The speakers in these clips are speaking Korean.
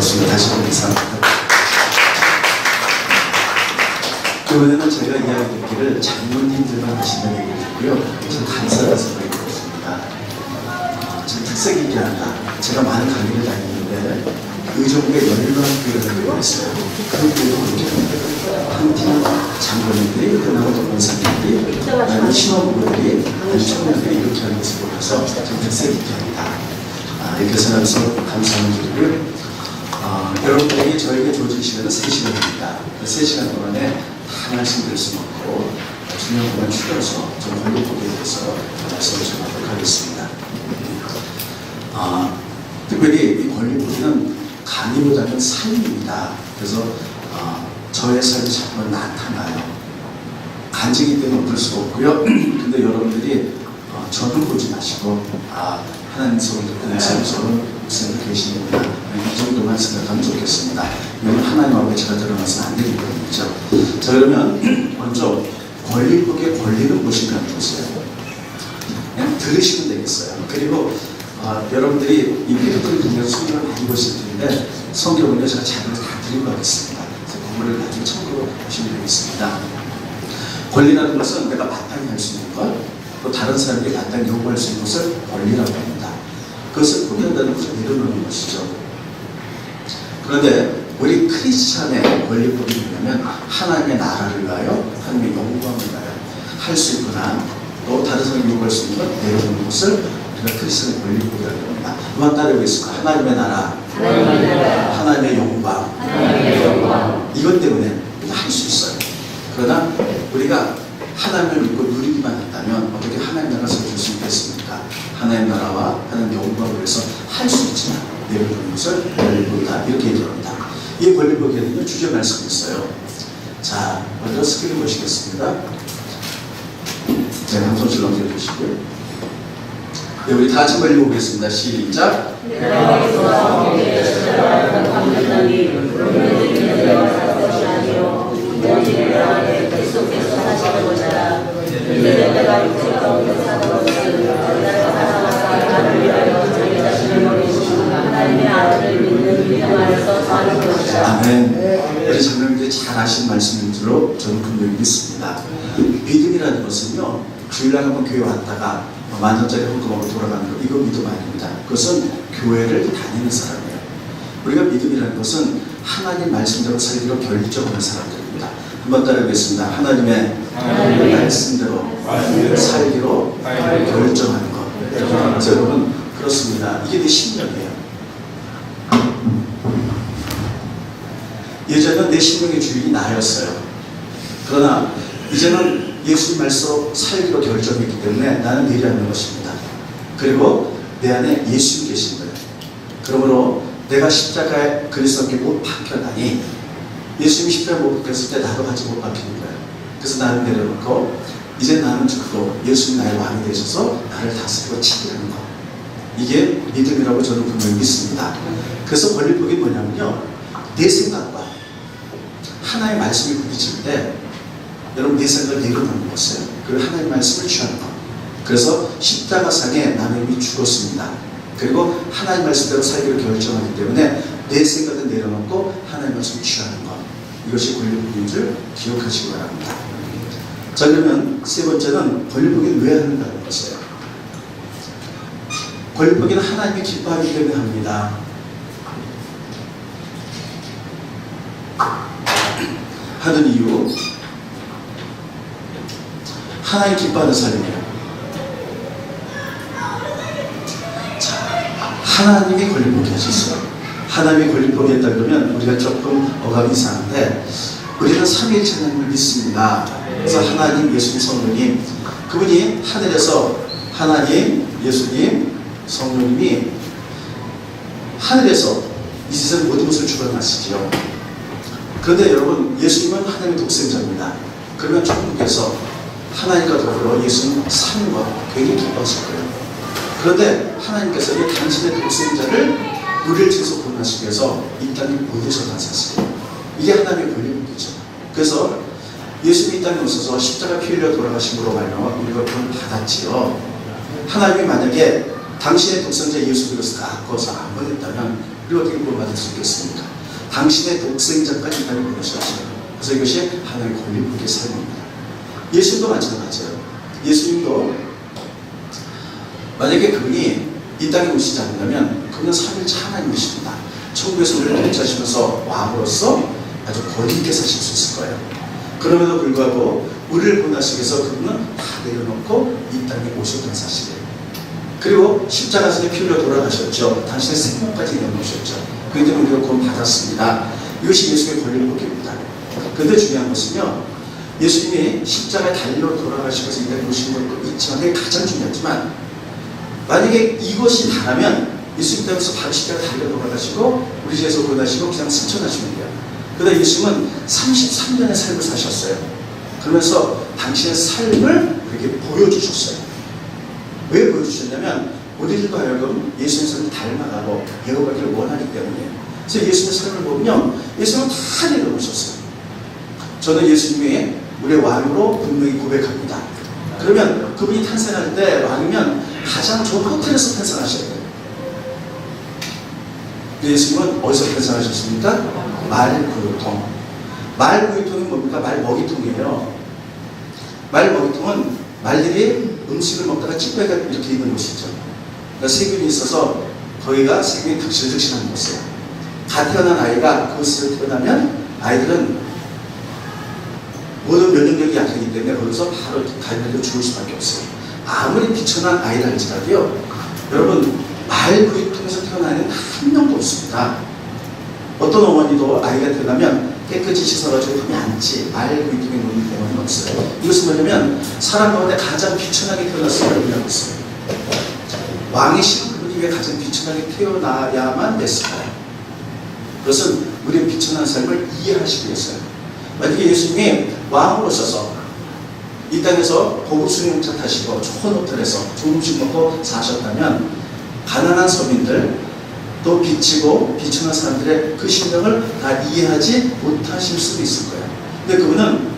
반갑습니다. 다시 한번 인사합니다. 이번에는 제가 이야기 듣기를 장로님들만 하신다는 얘기를 듣고요. 참 감사하다는 생각이 들었습니다. 참 특색 있게 한다. 제가 많은 강의를 다니는데 의정부에 열방교회라는 있어요. 그 교회도 한 팀은 장로님들이, 끝나고 동문사님들이, 그다음에 신혼부부들이, 청년들이 이렇게 하는 것을 보면서 좀 특색 있게 합니다. 이렇게 생각해서 감사함을 드리고요. 여러분들이 저에게 주어진 시간은 3시간입니다. 3시간 동안에 한 말씀 드릴 수는 없고 중요한 것만 추려서 좀 권리법에 대해서 말씀을 좀 하도록 하겠습니다. 특별히 이 권리법은 강의보다는 삶입니다. 그래서 저의 삶이 자꾸 나타나요. 간증이 때문에 볼 수가 없고요. 근데 여러분들이 저를 보지 마시고 하나님 손을 듣는 삶처럼 목사님도 계시는구나, 이 정도만 생각하면 좋겠습니다. 왜냐하면 하나님 앞에 제가 드러나서는 안 되기 때문이죠. 자, 그러면 먼저 권리법의 권리는 무엇인가 보세요. 그냥 들으시면 되겠어요. 그리고 여러분들이 이 필리핀을 통해서 성경을 많이 보실 텐데 성경은요 제가 자료를 다 드리고 하겠습니다. 그래서 그거를 나중에 참고로 보시면 되겠습니다. 권리라는 것은 내가 마땅히 할 수 있는 것, 또 다른 사람에게 마땅히 요구할 수 있는 것을 권리라고 합니다. 그것을 포기한다는 것을 내려놓는 것이죠. 그런데 우리 크리스찬의 권리법이 뭐냐면 하나님의 나라를 위하여, 하나님의 영광을 위하여 할 수 있거나 또 다른 사람이 요구할 수 있는 것 내려놓는 것을 우리가 크리스찬의 권리법이라고 합니다. 한번 따라해보겠습니다. 하나님의 나라, 하나님의 영광, 이것 때문에 할 수 있어요. 그러나 우리가 하나님을 믿고 누리기만 한다면 어떻게 하나님 나라를 세워줄 수 있겠습니까? 하나님 나라와 하나님 영광을 위해서 할 수 있지만 내려놓는 것을 권리법이다, 이렇게 얘기합니다. 이 권리법에는 주제 말씀이 있어요. 자, 먼저 스크린 보시겠습니다. 제가 한 손씩 넘겨주시고요. 네, 우리 다 같이 권리 보겠습니다. 시작. 아멘. 우리 장로님들이 잘 아시는 말씀인 줄로 저는 분명히 믿습니다. 믿음이라는 것은요, 주일날 한번 교회 왔다가 만원짜리 헌금하고 돌아가는 거, 이거 믿음 아닙니다. 그것은 교회를 다니는 사람이에요. 우리가 믿음이라는 것은 하나님 말씀대로 살기로 결정하는 사람들입니다. 한번 따라하겠습니다. 하나님의 말씀대로 살기로 결정하는 것. 그래서 여러분, 그렇습니다. 이게 내 신명이에요. 예전에는 내 신명의 주인이 나였어요. 그러나 이제는 예수님 말씀으로 살기로 결정했기 때문에 나는 내려앉는 것입니다. 그리고 내 안에 예수님 계신 거예요. 그러므로 내가 십자가에 그리스도께 못 박혀다니, 예수님이 십자가에 못 박혔을 때 나도 같이 못 박히는 거예요. 그래서 나를 내려놓고 이제 나는 죽고 예수님 나의 왕이 되셔서 나를 다스리고 지키라는 것, 이게 믿음이라고 저는 분명히 믿습니다. 그래서 권리법이 뭐냐면요, 내 생각과 하나의 말씀이 부딪힐 때 여러분 내 생각을 내려놓는 것이에요. 그리고 하나님의 말씀을 취하는 것. 그래서 십자가상에 나는 이미 죽었습니다. 그리고 하나님 말씀대로 살기를 결정하기 때문에 내 생각을 내려놓고 하나님 말씀을 취하는 것, 이것이 권리법인 줄 기억하시기 바랍니다. 자, 그러면 세 번째는 권리법이 왜 하는가는 것이에요. 권리법은 하나님이 기뻐하기 때문에 합니다. 하는 이유, 하나님 기뻐하는 삶이에요. 자, 하나님이 권리법이 하셨어요. 하나님이 권리법이 했다 그러면 우리가 조금 어감이 이상한데, 우리는 삼위일체 하나님을 믿습니다. 그래서 하나님, 예수님, 성령님, 그분이 하늘에서 하나님, 예수님, 성령님이 하늘에서 이 세상 모든 것을 주관하시지요. 그런데 여러분, 예수님은 하나님의 독생자입니다. 그러면 천국에서 하나님과 더불어 예수님 사는 것 굉장히 기뻐하실 거예요. 그런데 하나님께서 이 당신의 독생자를 우리를 지속 구원하시기 위해서 이 땅에 보내셔서 사실이에요. 이게 하나님의 권리법이죠. 그래서 예수님이 이 땅에 오셔서 십자가 피 흘려 돌아가심으로 말미암아 우리가 구원 받았지요. 하나님이 만약에 당신의 독생자 예수 그리스도를 아껴서 안 보냈다면 그리고 어떻게 구원받을 수 있겠습니까? 당신의 독생자까지 이 땅에 보내셨어요. 그래서 이것이 하나님의 권리복의 삶입니다. 예수님도 마찬가지예요. 예수님도 만약에 그분이 이 땅에 오시지 않는다면 그분은 3일차 하나님이십니다. 천국에서 우리를 통치하시면서 왕으로서 아주 권위 있게 사실 수 있을 거예요. 그럼에도 불구하고 우리를 구원하시기 위해서 그분은 다 내려놓고 이 땅에 오셨던 사실이에요. 그리고 십자가에서 피 흘려 돌아가셨죠. 당신의 생명까지 내놓으셨죠. 그렇기 때문에 우리가 구원 받았습니다. 이것이 예수의 권리를 복입니다. 그런데 중요한 것은요, 예수님이 십자가에 달려 돌아가시면서 이 땅에 오신 것도 있지만 그게 가장 중요하지만, 만약에 이것이 다라면 예수님 때문에 바로 십자가에 달려 돌아가시고 우리 죄에서 구원하시고 그냥 승천하시면 돼요. 그러나 예수님은 33년의 삶을 사셨어요. 그러면서 당신의 삶을 우리에게 보여주셨어요. 왜 보여주셨냐면 우리들도 하여금 예수님의 삶을 닮아가고 배워가기를 원하기 때문이에요. 그래서 예수님의 삶을 보면 예수님은 다 내려놓으셨어요. 저는 예수님이 우리의 왕으로 분명히 고백합니다. 그러면 그분이 탄생할 때 왕이면 가장 좋은 호텔에서 탄생하셔야 돼요. 예수님은 어디서 탄생하셨습니까? 말구유통. 말구유통이 뭡니까? 말먹이통이에요. 말먹이통은 말들이 음식을 먹다가 찌꺼기가 이렇게 있는 곳이죠. 그러니까 세균이 있어서 거기가 세균이 득실득실한 곳이에요. 갓 태어난 아이가 그곳에서 태어나면 아이들은 모든 면역력이 약하기 때문에 거기서 바로 가면도 죽을 수밖에 없어요. 아무리 비천한 아이를 할지라도요, 여러분 말구유통에서 태어나는 한 명도 없습니다. 어떤 어머니도 아이가 태어나면 깨끗이 씻어가지고 품에 안지 말구유통에 놓는 경우는 없어요. 이것은 뭐냐면 사람 가운데 가장 비천하게 태어났을 의미하고 있어요. 왕이신 그분이 왜 가장 비천하게 태어나야만 됐을까요? 그것은 우리의 비천한 삶을 이해하시기 위해서요. 만약에 예수님이 왕으로 오셔서 이 땅에서 고급 승용차 타시고 좋은 호텔에서 좋은 음식 먹고 사셨다면 가난한 서민들 또 비치고 비천한 사람들의 그 심정을 다 이해하지 못하실 수도 있을 거예요. 근데 그분은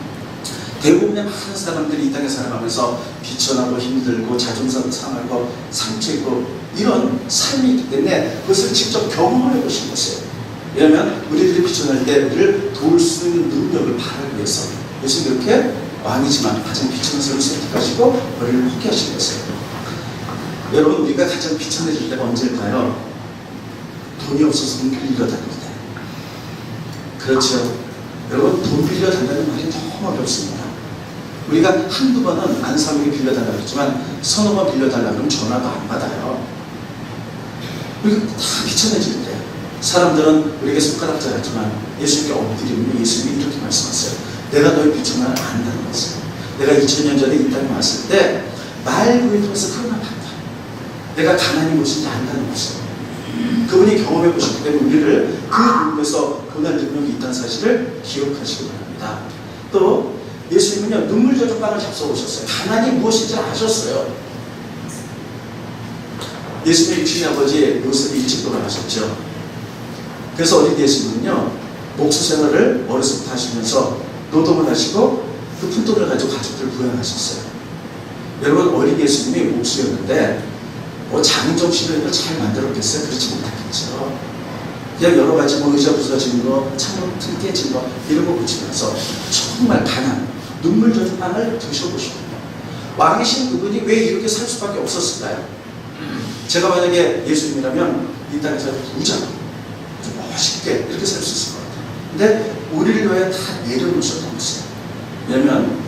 대부분의 많은 사람들이 이 땅에 살아가면서 비천하고 힘들고 자존감 상하고 상처 있고 이런 삶이 있기 때문에 그것을 직접 경험을 해보신 것이에요. 왜냐하면 우리들이 비천할 때 우리를 도울 수 있는 능력을 바라기 위해서 예수님 이렇게 왕이지만 가장 비천한 삶을 선택하시고 우리를 포기하신 것이에요. 여러분, 우리가 가장 비천해질 때가 언제일까요? 돈이 없어서 돈 빌려 다닐 때. 그렇죠. 여러분, 돈 빌려 달라는 말이 너무 어렵습니다. 우리가 한두 번은 안 사모에게 빌려 달라고 했지만 서너 번 빌려 달라고 하면 전화도 안 받아요. 우리가 다 비천해질 때 사람들은 우리에게 손가락질 하지만 예수님께 엎드리면 예수님이 이렇게 말씀하세요. 내가 너의 비천함을 안다는 것이에요. 내가 2000년 전에 이 땅에 왔을 때 말구유를 통해서 그러나 봤다. 내가 가난이 무엇인지 안다는 것이에요. 그분이 경험해 보셨기 때문에 우리를 그 부분에서 고난 능력이 있다는 사실을 기억하시기 바랍니다. 또 예수님은요, 눈물 젖은 빵을 잡숴오셨어요. 가난이 무엇인지 아셨어요. 예수님의 육신의 아버지 요셉이 일찍 돌아가셨죠. 그래서 어린 예수님은요, 목수 생활을 어려서부터 하시면서 노동을 하시고 그 푼돈을 가지고 가족들을 부양하셨어요. 여러분, 어린 예수님이 목수였는데 뭐 장정 시설을 잘 만들었겠어요? 그렇지 못하겠죠. 그냥 여러 가지 뭐 의자 부서진 거, 창문 틈 깨진 거 이런 거 붙이면서 정말 가난, 눈물 젖은 빵을 드셔보시거든요. 왕이신 그분이 왜 이렇게 살 수밖에 없었을까요? 제가 만약에 예수님이라면 이 땅에서 부자로 좀 멋있게 이렇게 살 수 있을 것 같아요. 근데 우리를 위해 다 내려놓으셨던 것이에요. 왜냐면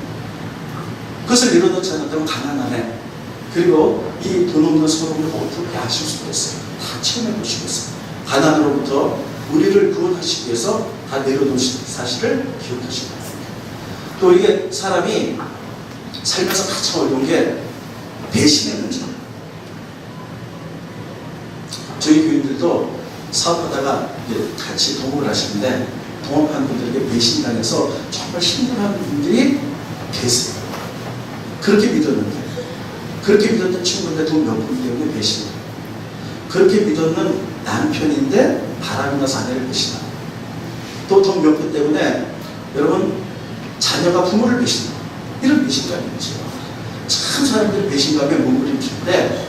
그것을 내려놓지 않았다면 가난하네. 그리고 이 돈 없는 서름을 어떻게 아실 수가 있어요. 다 체험해 보시겠어요. 가난으로부터 우리를 구원하시기 위해서 다 내려놓으신 사실을 기억하시기 바랍니다. 또 이게 사람이 살면서 가장 어려운 게 배신의 문제입니다. 저희 교인들도 사업하다가 이제 같이 동업을 하시는데 동업하는 분들에게 배신당해서 정말 힘들어하는 분들이 계세요. 그렇게 믿었는데, 그렇게 믿었던 친구인데 돈 몇 푼 때문에 배신해요. 그렇게 믿었는 남편인데 바람이 나서 아내를 배신하고, 또 돈 몇 푼 때문에 여러분 자녀가 부모를 배신하고, 이런 배신감이죠. 참 사람들이 배신감에 몸부림치는데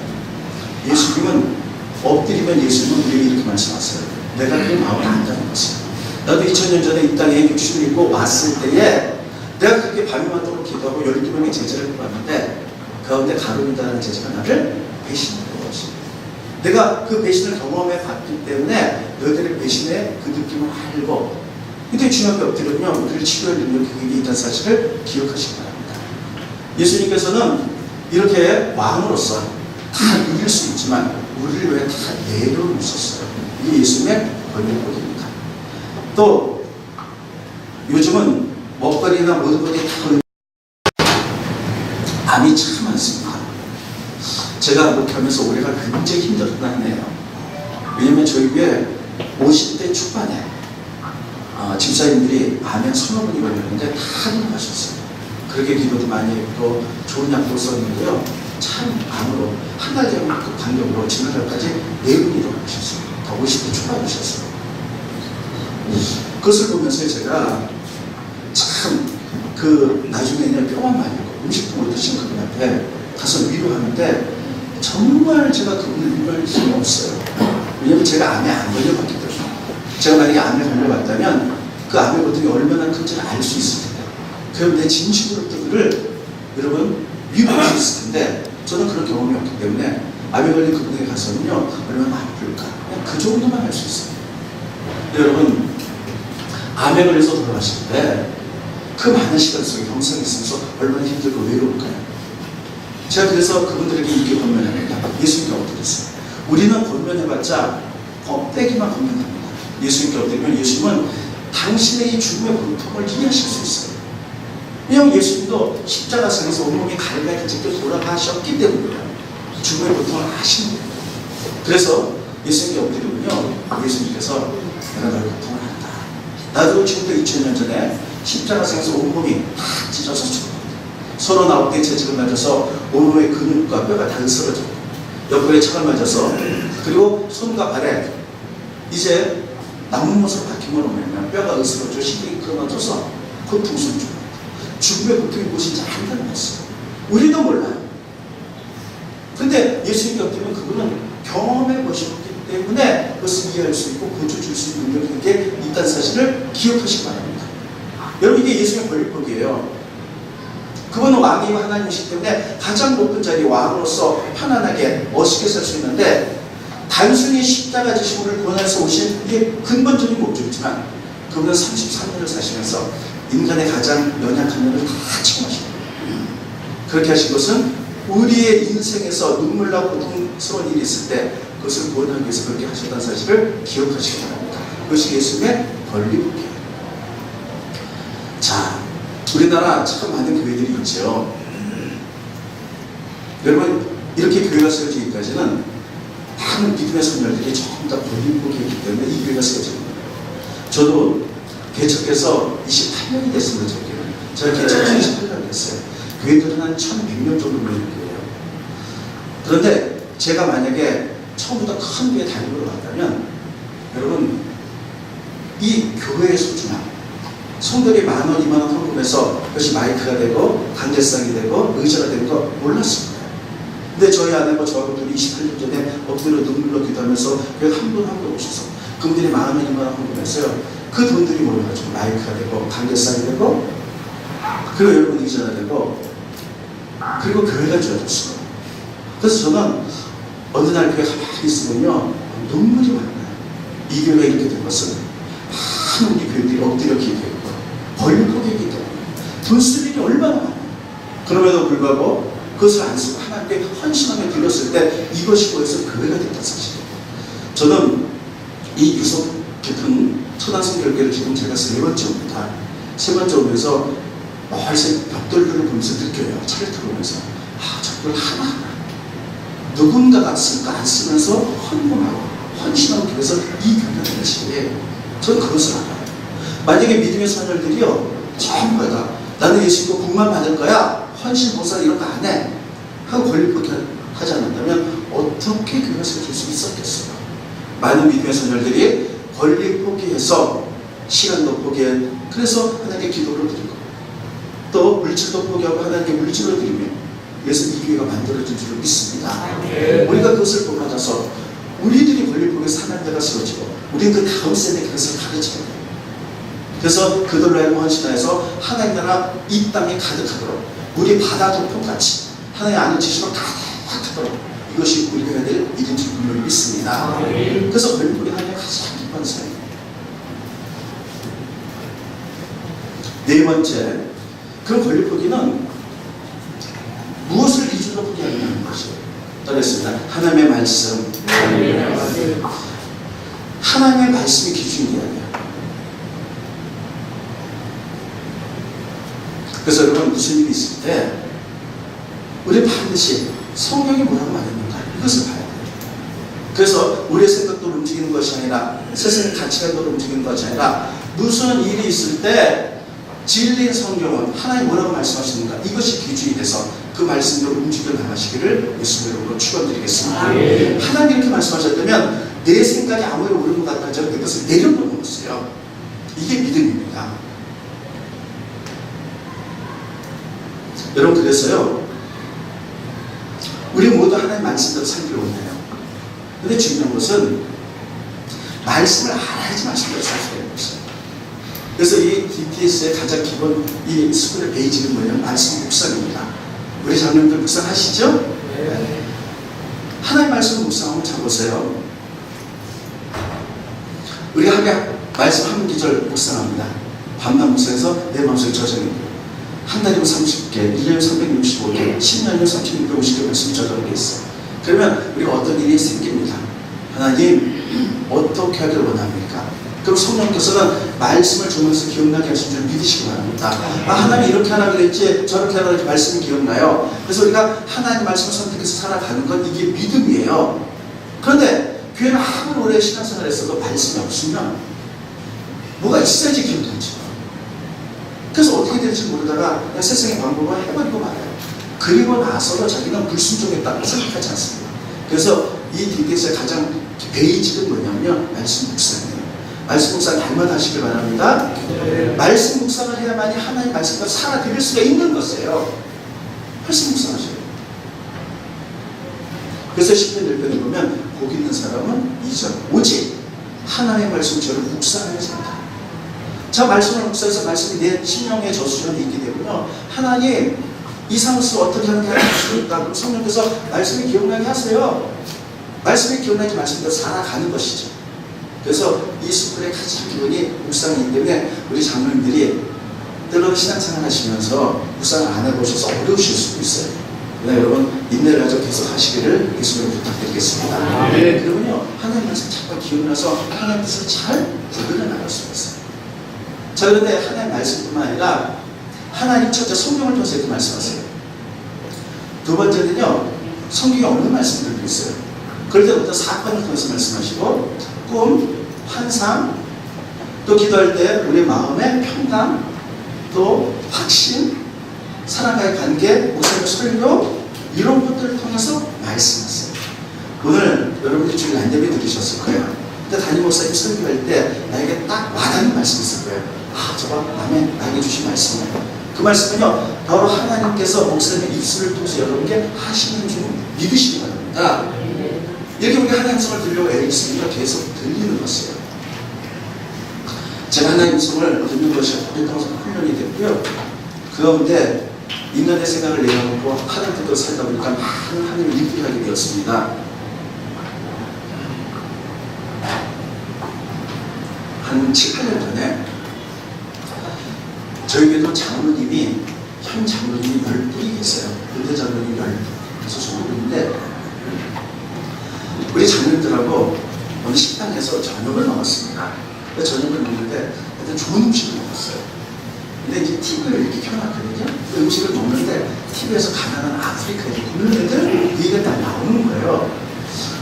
예수님은 엎드리면 예수님은 우리에게 이렇게 말씀하세요. 내가 그 마음을 안다는 것이야. 나도 2000년 전에 이 땅에 육신을 입고 왔을 때에 내가 그렇게 밤에만 떠고 기도하고 12명의 제자를 뽑았는데 그 가운데 가룟유다라는 제자가 나를 배신한 것이. 내가 그 배신을 경험해 봤기 때문에 너희들의 배신의 그 느낌을 알고, 근데 중요한 게 엎드려면 우리를 치료할 능력이 그게 있다는 사실을 기억하시기 바랍니다. 예수님께서는 이렇게 왕으로서 다 이길 수 있지만 우리를 왜 다 내려놓으셨어요. 이게 예수님의 권력입니다. 또 요즘은 먹거리나 모든 것이 다 암이 참 많습니다. 제가 목회하면서 올해가 굉장히 힘들었네요. 왜냐면 저희 교회 50대 초반에 집사님들이 암에 서너 분이 걸렸는데 다 돌아가셨어요. 그렇게 기도도 많이 했고 좋은 약도 썼는데요. 참 암으로 한 달 전에 그 간격으로 지난달까지 4분이 돌아가셨어요. 다 50대 초반이셨어요. 그것을 보면서 제가 참 나중에는 뼈만 말리고 음식도 못 드신 그분한테 가서 위로하는데 정말 제가 그분을 위로할 힘이 없어요. 왜냐면 제가 암에 안 걸려봤기 때문에. 제가 만약에 암에 걸려봤다면 그 암의 고통이 얼마나 큰지를 알 수 있을 텐데, 그럼 내 진심으로 그들을 여러분 위로할 수 있을 텐데 저는 그런 경험이 없기 때문에 암에 걸린 그분에게 가서는요 얼마나 아플까 그냥 그 정도만 할 수 있어요. 여러분 암에 걸려서 돌아가실 때 그 많은 시간 속에 형성이 있으면서 얼마나 힘들고 외로울까요? 제가 그래서 그분들에게 이렇게 권면합니다. 예수님께 엎드렸어요. 우리는 권면해봤자 껍데기만 권면합니다. 예수님께 엎드리면 예수님은 당신의 이 죽음의 고통을 이해하실 수 있어요. 왜냐하면 예수님도 십자가상에서 온몸이 갈갈이 찢겨 돌아가셨기 때문에 죽음의 고통을 아시는 거예요. 그래서 예수님께 엎드리면요 예수님께서 내가 너의 고통을 안다. 나도 지금부터 2000년 전에 십자가상에서 온몸이 다 찢어서 죽었거든요. 39개의 채찍을 맞아서 온몸의 근육과 뼈가 다 으스러졌고 옆구리에 창을 맞아서, 그리고 손과 발에 이제 나무못으로 박힘을 오면 뼈가 으스러져 신경이 끊어져서 고통스러운 죽음의 고통이 무엇인지 안다는 것을 우리도 몰라요. 근데 예수님께 엎드리면 그분은 경험해 보셨기 때문에 그것을 이해할 수 있고 고쳐줄 수 있는 능력이 게 있다는 사실을 기억하시기 바랍니다. 여러분 이게 예수님의 권리법이에요. 그분은 왕이고 하나님이시기 때문에 가장 높은 자리 왕으로서 편안하게 멋있게 살 수 있는데, 단순히 십자가 지심을 권해서 오신 이게 근본적인 목적이지만 그분은 33년을 사시면서 인간의 가장 연약한 면을 다 체험하신 거예요. 그렇게 하신 것은 우리의 인생에서 눈물 나고 고통스러운 일이 있을 때 그것을 구원하기 위해서 그렇게 하셨다는 사실을 기억하시기 바랍니다. 그것이 예수님의 권리법이에요. 자, 우리나라 참 많은 교회들이 있죠. 여러분 이렇게 교회가 세워지기까지는 많은 믿음의 선열들이 전부 다 권리법이 있기 때문에 이 교회가 세워진 거예요. 저도 개척해서 28년이 됐습니다. 제가 개척해서 28년이 됐어요. 교회들은 한 1100명 정도 모이는 교회예요. 그런데 제가 만약에 처음부터 큰 교회 다니러 갔다면 여러분 이 교회의 소중함, 성들이 10,000원, 20,000원 헌금해서 그것이 마이크가 되고 강대상이 되고 의자가 되는 거 몰랐습니다. 근데 저희 아내가 저하고 둘이 28년 전에 엎드려 눈물로 기도하면서 교회 한 분 한 분 오셔서 그분들이 10,000원, 20,000원 헌금했어요. 그 돈들이 모여가지고 마이크가 되고 강대상이 되고 그리고 여러분 의자가 되고 그리고 교회가 좋아졌어요. 그래서 저는 어느 날 교회 가만히 있으면요 눈물이 많이 나요. 이 교회가 이렇게 된 것은 많은 우리 교회들이 엎드려 기도했고 권력이기 때문에 돈 쓸 일이 얼마나 많아요. 그럼에도 불구하고 그것을 안 쓰고 하나님께 헌신하며 드렸을 때 이것이 보여서 교회가 됐다는 사실이에요. 저는 이 유석 깊은 천안성결교를 지금 제가 3번째 옵니다. 3번째 오면서 멀리 벽돌들을 보면서 느껴요. 차를 들어오면서 저걸 하나하나 누군가가 쓸까 안 쓰면서 헌금하고 헌신하기 위해서 이 교회가 되는 시기에 저는 그것을 알아요. 만약에 믿음의 선열들이요 전부 다 나는 예수 믿고 복만 받을 거야 헌신 보사 이런 거 안 해 하고 권리법이 하지 않는다면 어떻게 교회가 세워질 수 있었겠어요. 많은 믿음의 선열들이 권리 포기해서 시간도 포기해 그래서 하나님께 기도를 드리고 또 물질도 포기하고 하나님께 물질을 드리며 그래서 이 교회가 만들어진 줄을 믿습니다. 우리가 그것을 본받아서 우리들이 권리 속에서 하나님대가 세워지고 우리는 그 다음 세대에 그것을 가르쳐야 돼요. 그래서 그들로 하여금 헌신하여서 하나님 나라 이 땅에 가득하도록 우리 바다 덮음같이 하나님 아는 지식으로 가득하도록 이것이 우리가 해야 될 일인 줄 분명히 믿습니다. 그래서 걸림돌이 하나님의 가장 기쁜 사이에요. 네 번째, 그 걸림돌이는 무엇을 기준으로 보게 하냐는 것이에요. 따르겠습니다. 하나님의 말씀. 하나님의 말씀이 기준이에요. 그래서 여러분 무슨 일이 있을 때 우리 반드시 성경이 뭐라고 말했는가 이것을 봐야 돼요. 그래서 우리의 생각도 움직이는 것이 아니라 세상의 가치관도 움직이는 것이 아니라 무슨 일이 있을 때 진리의 성경은 하나님 뭐라고 말씀하시는가 이것이 기준이 돼서 그 말씀대로 움직여 나가시기를 예수님으로 축원드리겠습니다. 하나님 이렇게 말씀하셨다면 내 생각이 아무리 옳은 것 같아도 그것을 내려놓는 것이에요. 이게 믿음입니다. 여러분 그래서요 우리 모두 하나님 말씀대로 살기를 원해요. 근데 중요한 것은 말씀을 알아야지 말씀대로 살 수가 있는 것이에요. 그래서 이 DTS의 가장 기본 이 스쿨의 베이직은 뭐냐면 말씀 묵상입니다. 우리 장로님들 묵상하시죠? 네. 하나님 말씀 묵상하면 잘 보세요. 우리가 하루에 말씀 한 기절 묵상합니다. 밤낮 묵상해서 내 마음속에 저장해요. 한 달이면 30개, 1년이면 365개, 10년이면 3650개 말씀이 저장되어 있어요. 그러면 우리가 어떤 일이 생깁니다. 하나님 어떻게 하기를 원합니까? 그럼 성령께서는 말씀을 주면서 기억나게 하신 줄 믿으시기 바랍니다. 하나님 이렇게 하라 그랬지 저렇게 하라 그랬지 말씀이 기억나요. 그래서 우리가 하나님 말씀을 선택해서 살아가는 건 이게 믿음이에요. 그런데 교회는 아무리 오래 신앙생활 했어도 말씀이 없으면 뭐가 있어야지 기억나죠. 그래서 어떻게 될지 모르다가 그냥 세상의 방법을 해버리고 말아요. 그리고 나서도 자기는 불순종했다고 생각하지 않습니다. 그래서 이 DTS의 가장 베이직은 뭐냐면요 말씀 묵상이에요. 말씀 묵상 날마다 하시길 바랍니다. 말씀 묵상을 해야만이 하나님 말씀과 살아드릴 수가 있는 것이에요. 말씀 묵상하셔요. 그래서 10편 1편에 보면 복 있는 사람은 2절 오직 하나님의 말씀을 저를 묵상하여 산다. 저 말씀을 묵상해서 말씀이 내 심령의 저수전에 있게 되면요 하나님 이 상황에서 어떻게 하는 게 하십니까? 그럼 성령께서 말씀이 기억나게 하세요. 말씀이 기억나지 말씀대로 살아가는 것이죠. 그래서 이 스쿨의 가장 기본이 묵상이기 때문에 우리 장로님들이 때로는 신앙생활 하시면서 묵상을 안 해보셔서 어려우실 수도 있어요. 그러나 여러분 인내를 가지고 계속 하시기를 예수님으로 부탁드리겠습니다. 네. 그러면요 하나님 말씀 자꾸 기억나서 하나님 뜻을 잘 구별해 나갈 수가 있어요. 자 그런데 하나님 말씀뿐만 아니라 하나님 첫째 성경을 통해서 이렇게 말씀하세요. 두 번째는요 성경에 없는 말씀들도 있어요. 그럴 때부터 사건을 통해서 말씀하시고 꿈, 환상, 또 기도할 때 우리 마음의 평강, 또 확신, 사랑과의 관계, 목사님의 설교 이런 것들을 통해서 말씀하세요. 오늘 여러분들이 주일 안예배 들으셨을 거예요. 근데 담임 목사님 설교할 때 나에게 딱 와닿는 말씀이 있을 거예요. 저거 나에게 주신 말씀이에요. 그 말씀은요 바로 하나님께서 목사님의 입술을 통해서 여러분께 하시는 줄 믿으시기 바랍니다. 이렇게 우리가 하나님 성을 들려고 애쓰니까 계속 들리는 것이에요. 제가 하나님 성을 듣는 것이 오랫동안 훈련이 됐고요. 그 가운데 인간의 생각을 내려놓고 하나님 뜻대로 살다 보니까 많은 하나님을 일들이 하게 되었습니다. 한 7, 8년 전에 저희에게도 장로님이 현 장로님이 10분이 계세요. 은퇴 장로님이 10분. 그래서 소문인데 우리 장로님들하고 어느 식당에서 저녁을 먹었습니다. 저녁을 먹는데 하여튼 좋은 음식을 먹었어요. 근데 이제 TV를 이렇게 켜놨거든요. 그 음식을 먹는데 TV에서 가난한 아프리카 애들 굶는 애들 그 얘기가 다 나오는 거예요.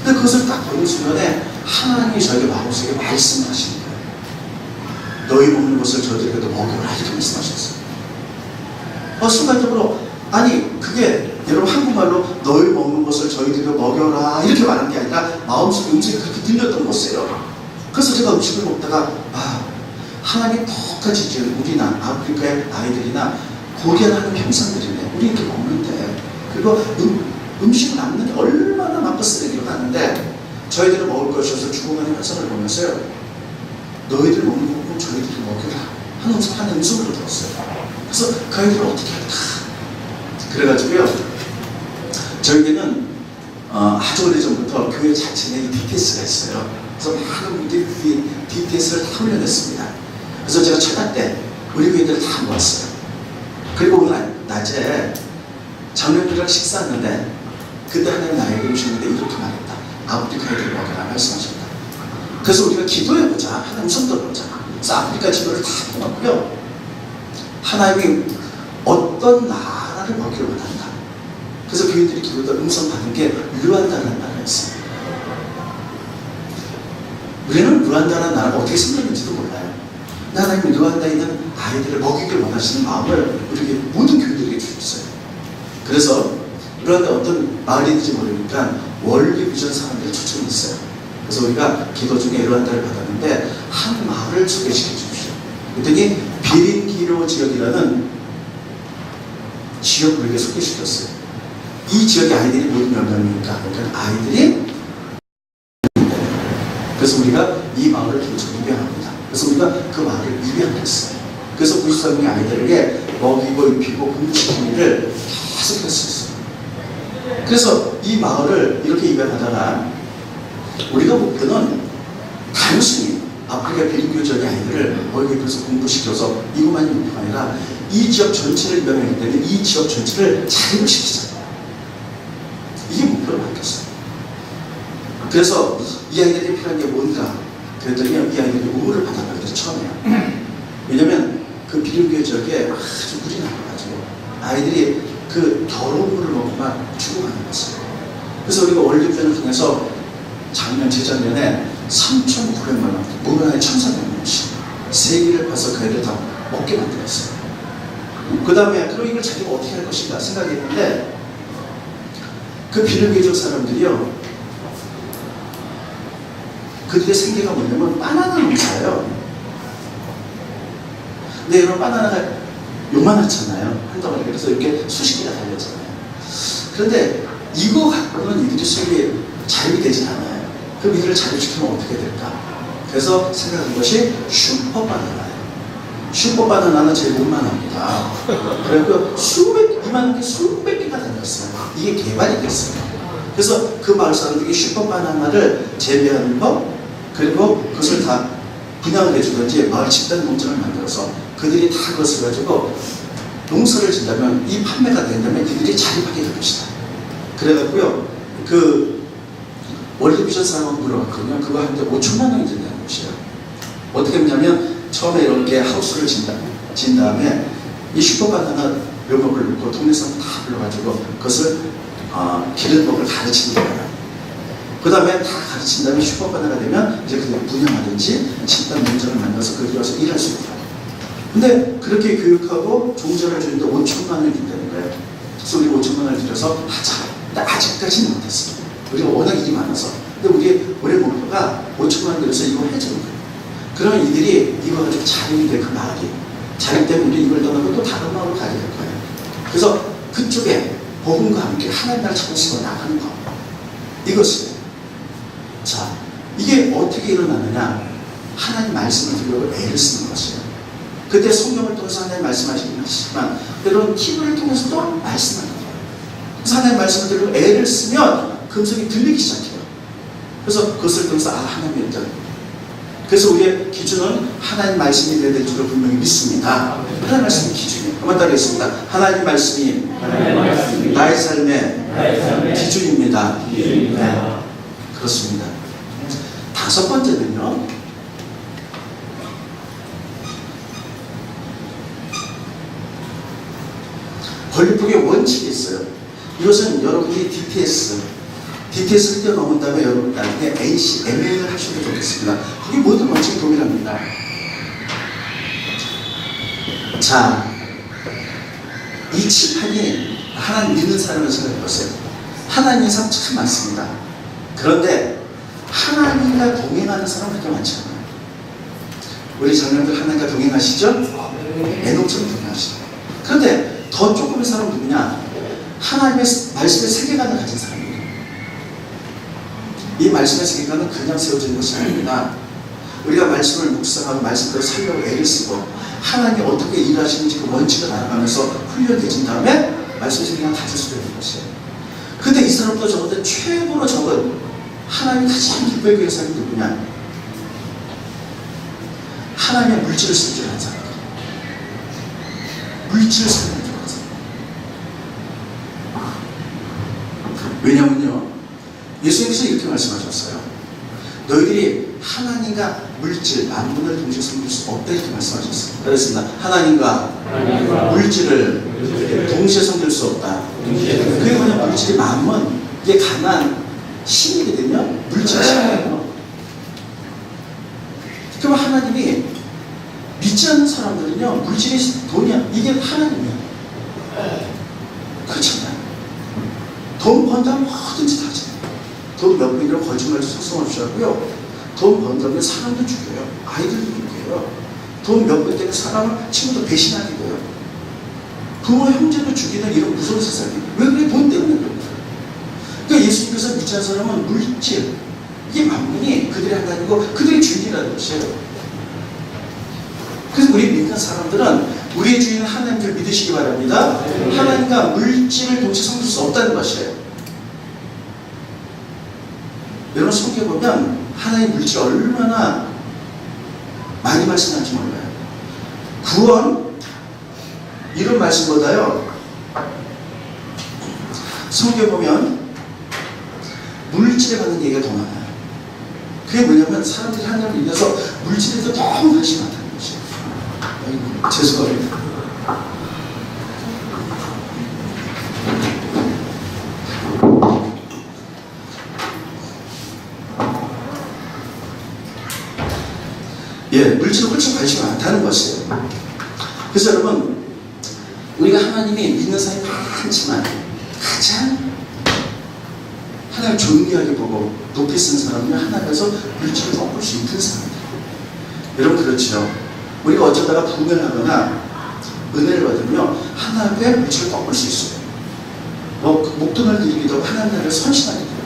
근데 그것을 딱 보는 순간에 하나님이 저에게 마음속에 말씀을 하시는 거예요. 너희 먹는 것을 저들에게도 먹여라 이렇게 말씀하셨어요. 순간적으로 아니 그게 여러분 한국말로 너희 먹는 것을 저희들에게 먹여라 이렇게 말하는 게 아니라 마음속에 음식이 그렇게 들렸던 것이에요. 그래서 제가 음식을 먹다가 하나님 똑같이 지금 우리나 아프리카의 아이들이나 고리안 하는 평상들이네. 우리 이렇게 먹는데 그리고 음식 남는 게 얼마나 많고 쓰레기로 가는데 저희들은 먹을 것이어서 죽어가는 화살을 보면서요, 너희들 먹는 거 보고 저희들이 먹여라 하는 음성으로 들었어요. 그래서 그 아이들을 어떻게 할까? 그래가지고요, 저희들은 아주 오래전부터 교회 자체에 이 DTS가 있어요. 그래서 많은 분들이 이 DTS를 다 훈련했습니다. 그래서 제가 초대 때 우리 교회들을 다 모았어요. 그리고 오늘 낮에 장로님들이랑 식사했는데 그때 하나님 나에게 오셨는데 이렇게 말했다. 아프리카 애들 먹여라 말씀하셨다. 그래서 우리가 기도해보자. 하나님 음성 들어보자. 그래서 아프리카 지도를 다 해놨고요. 하나님이 어떤 나라를 먹기를 원한다. 그래서 교인들이 기도도 음성 받은 게 르완다라는 나라였어요. 우리는 르완다라는 나라가 어떻게 생겼는지도 몰라요. 하나님이 르완다에 있는 아이들을 먹이길 원하시는 마음을 우리 모든 교인들에게 주셨어요. 그래서 르완다 어떤 마을인지 모르니까 월드비전 사람들이 초청했어요. 그래서 우리가 기도 중에 르완다를 받았는데 한 마을을 소개시켜 주십시오. 그랬더니 비린기로 지역이라는 지역을 우리에게 소개시켰어요. 이 지역의 아이들이 모두 몇 명입니까? 그러니까 아이들이, 그래서 우리가 이 마을을 계속 입양합니다. 그래서 우리가 그 마을을 입양했어요. 그래서 93명의 아이들에게 먹이고 입히고 공부시키는 일을 계속 했었어요. 그래서 이 마을을 이렇게 입양하다가 우리가 목표는 단순히 아프리카 비린교 지역의 아이들을 먹이고 입혀서 공부시켜서 이것만이 목표가 아니라 이 지역 전체를 입양하기 때문에 이 지역 전체를 자립을 시키자. 이게 목표로 바뀌었어요. 그래서 이 아이들이 필요한 게 뭔가 그랬더니 이 아이들이 우물을 받았다 그래서 처음에요. 왜냐면 그 비린교 지역에 아주 물이 나와가지고 아이들이 그 더러운 물을 먹고 막 죽어가는 거였어요. 그래서 우리가 월드비전을 통해서 재작년에 3,900만 원, 무려 1,400명씩 세기를 봐서 그 애를 다 먹게 만들었어요. 그 다음에 그럼 이걸 자기가 어떻게 할 것인가 생각했는데 그 비린교 지역 사람들이요, 그들의 생계가 뭐냐면 바나나 농사예요. 근데 이런 바나나가 요만하잖아요. 한 덩어리. 그래서 이렇게 수십 개가 달렸잖아요. 그런데 이거 갖고는 이들이 수입이 자립이 되진 않아요. 그럼 이들을 자립시키면 어떻게 될까? 그래서 생각한 것이 슈퍼 바나나예요. 슈퍼 바나나는 제일 몸만합니다. 그래서 이만한 게 수백 개가 달렸어요. 이게 개발이 됐어요. 그래서 그 마을 사람들이 슈퍼 바나나를 재배하는 법, 그리고 그것을 다 분양을 해주든지 마을 집단 공장을 만들어서 그들이 다 그것을 가지고 농사를 짓다면 이 판매가 된다면 이들이 자립하게 될 것이다. 그래갖고요, 그 월드비전 사람은 물어봤거든요. 그거 하는데 5천만 원이 든다는 것이에요. 어떻게 했냐면 처음에 이렇게 하우스를 진 다음에 이 슈퍼바나나 묘목을 넣고 동네 사람 다 불러가지고 그것을 기른 법을 가르치는 거예요. 그 다음에 다 가르친 다음에 슈퍼바나나가 되면 이제 그들 분양하든지 집단 농장을 만나서 거기 와서 일할 수 있더라고요. 근데 그렇게 교육하고 종자를 주는데 5천만 원을 든다는 거예요. 그래서 우리가 5천만 원을 들여서 하자. 근데 아직까지는 못했어요. 우리가 워낙 일이 많아서. 근데 우리 목표가 5천만 원 들여서 이거 해주는 거예요. 그러면 이들이 이거 가지고 자립이 돼, 그 마을이. 자립되면 우리 이걸 떠나고 또 다른 마을로 가게 될 거예요. 그래서 그쪽에 복음과 함께 하나님 나라 창시로 나가는 거. 이것이. 자, 이게 어떻게 일어나느냐? 하나님 말씀을 들으려고 애를 쓰는 것이에요. 그때 성경을 통해서 하나님 말씀하시긴 하시지만 때로는 TV를 통해서도 말씀하는 거예요. 그래서 하나님 말씀을 들으려고 애를 쓰면 금성이 들리기 시작해요. 그래서 그것을 통해서 하나님이 있다. 그래서 우리의 기준은 하나님 말씀이 되어야 될 줄을 분명히 믿습니다. 하나님 말씀이 기준이에요. 한번 따르겠습니다. 하나님 말씀이 나의 삶의 기준입니다. 네, 그렇습니다. 다섯 번째는요, 건립국의 원칙이 있어요. 이것은 여러분이 DTS를 뛰어넘은 다음에 여러분 나중에 AC, MA를 하셔도 좋겠습니다. 그게 모든 원칙이 동일합니다. 자, 이 칠판이 하나님 믿는 사람을 생각해보세요. 하나님의 삶 참 많습니다. 그런데 하나님과 동행하는 사람은 그렇게 많지 않아요. 우리 자녀들 하나님과 동행하시죠? 애녹처럼 동행하시죠. 그런데 더 조금의 사람은 누구냐? 하나님의 말씀의 세계관을 가진 사람이에요. 이 말씀의 세계관은 그냥 세워지는 것이 아닙니다. 우리가 말씀을 묵상하고 말씀대로 살려고 애를 쓰고 하나님이 어떻게 일하시는지 그 원칙을 알아가면서 훈련되진 다음에 말씀의 세계관을 가질 수 있는 것이에요. 근데 이 사람도 적어도 최고로 적은 하나님이 가장 기뻐하기 위한 사람이 누구냐? 하나님의 물질을 쓸 줄 아는 사람. 물질을 쓰는 줄 아는 사람. 왜냐면요, 예수님께서 이렇게 말씀하셨어요. 너희들이 하나님과 물질, 만물을 동시에 섬길 수 없다 이렇게 말씀하셨어요. 그렇습니다. 하나님과 물질을 동시에 섬길 수 없다. 그게 뭐냐? 물질이 만물, 이게 가난 신이거든요. 물질이 신이에요. 그럼 하나님이 믿지 않는 사람들은요, 물질이 돈이야. 이게 하나님이야. 그렇잖아요. 돈 번다면 뭐든지 다 하잖아요. 돈 몇 분이라고 거짓말도 속성없이 하고요. 돈 번다면 사람도 죽여요. 아이들도 죽여요. 돈 몇 분 때문에 사람을, 친구도 배신하게 돼요. 부모, 형제도 죽이는 이런 무서운 세상이에요. 왜 그래? 돈 때문에 그런 거예요. 그러니까 예수님께서 믿지 않는 사람은 물질, 이게 만물이 그들의 하나님이고 그들의 주인이라는 것이에요. 그래서 우리 믿는 사람들은 우리의 주인은 하나님을 믿으시기 바랍니다. 하나님과 물질을 동시에 섬길 수 없다는 것이에요. 여러분 성경에 보면 하나님 물질 얼마나 많이 말씀하는지 몰라요. 구원 이런 말씀보다요, 성경에 보면 물질에 관한 얘기가 더 많아요. 그게 뭐냐면 사람들이 하나님을 믿어서 물질에 대해서 너무 관심이 많다는 것이에요. 아이고, 죄송합니다. 예, 물질에 훨씬 관심이 많다는 것이에요. 그래서 여러분, 우리가 하나님이 믿는 사람이 많지만 가장 하나님을 존귀하게 보고 높이 쓰는 사람은 하나님께서 물질을 꺾을 수 있는 사람입니다. 여러분 그렇죠. 우리가 어쩌다가 부흥을 하거나 은혜를 받으면 하나님의 물질을 꺾을 수 있어요. 목돈을 드리기도 하고 하나님 나라를 선신하게 돼요.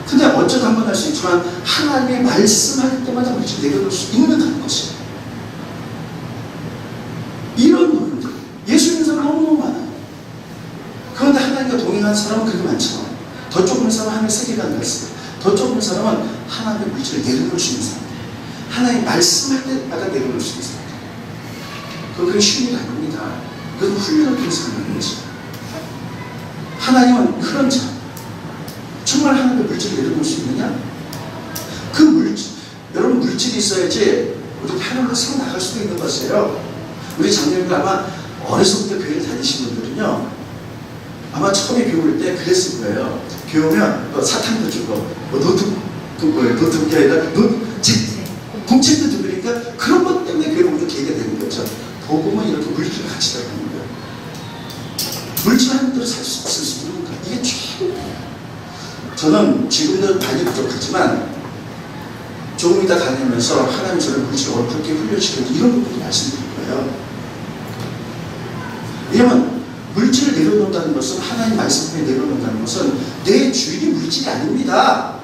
근데 어쩌다 한 번 할 수 있지만 하나님의 말씀할 때마다 물질을 내려놓을 수 있는 것이에요. 이런 분들, 예수 믿는 사람 너무 많아요. 그런데 하나님과 동행하는 사람은 그렇게 많죠. 더 조금의 사람은 하나님의 세계관을 말씀해요. 더 조금의 사람은 하나님의 물질을 내려놓을 수 있는 사람이에요. 하나님 말씀할 때마다 내려놓을 수 있는 사람이에요. 그게 쉬운 일 아닙니다. 그건 훈련을 통해서 하는 거죠. 하나님은 그런 자, 정말 하나님의 물질을 내려놓을 수 있느냐? 그 물질, 여러분 물질이 있어야지 우리 하나님을 세워 나갈 수도 있는 것이에요. 우리 장로님들 아마 어려서부터 교회를 다니신 분들은요, 아마 처음에 교회 올 때 그랬을 거예요. 교회 오면 사탕도 주고 노트북이 아니라 공책도 주고 그러니까 그런 것 때문에 교회 오는 계기가 되는 거죠. 복음은 이렇게 물질을 같이 다니는 거예요. 물질 하는 대로 살 수 있는 거, 이게 최고예요. 저는 지금도 많이 부족하지만 조금 이따 다니면서 하나님 저를 물질을 어떻게 훈련시키는지 이런 부분을 말씀드릴 거예요. 왜냐면 물질을 내려놓는다는 것은, 하나님 말씀에 내려놓는다는 것은 내 주인이 물질이 아닙니다.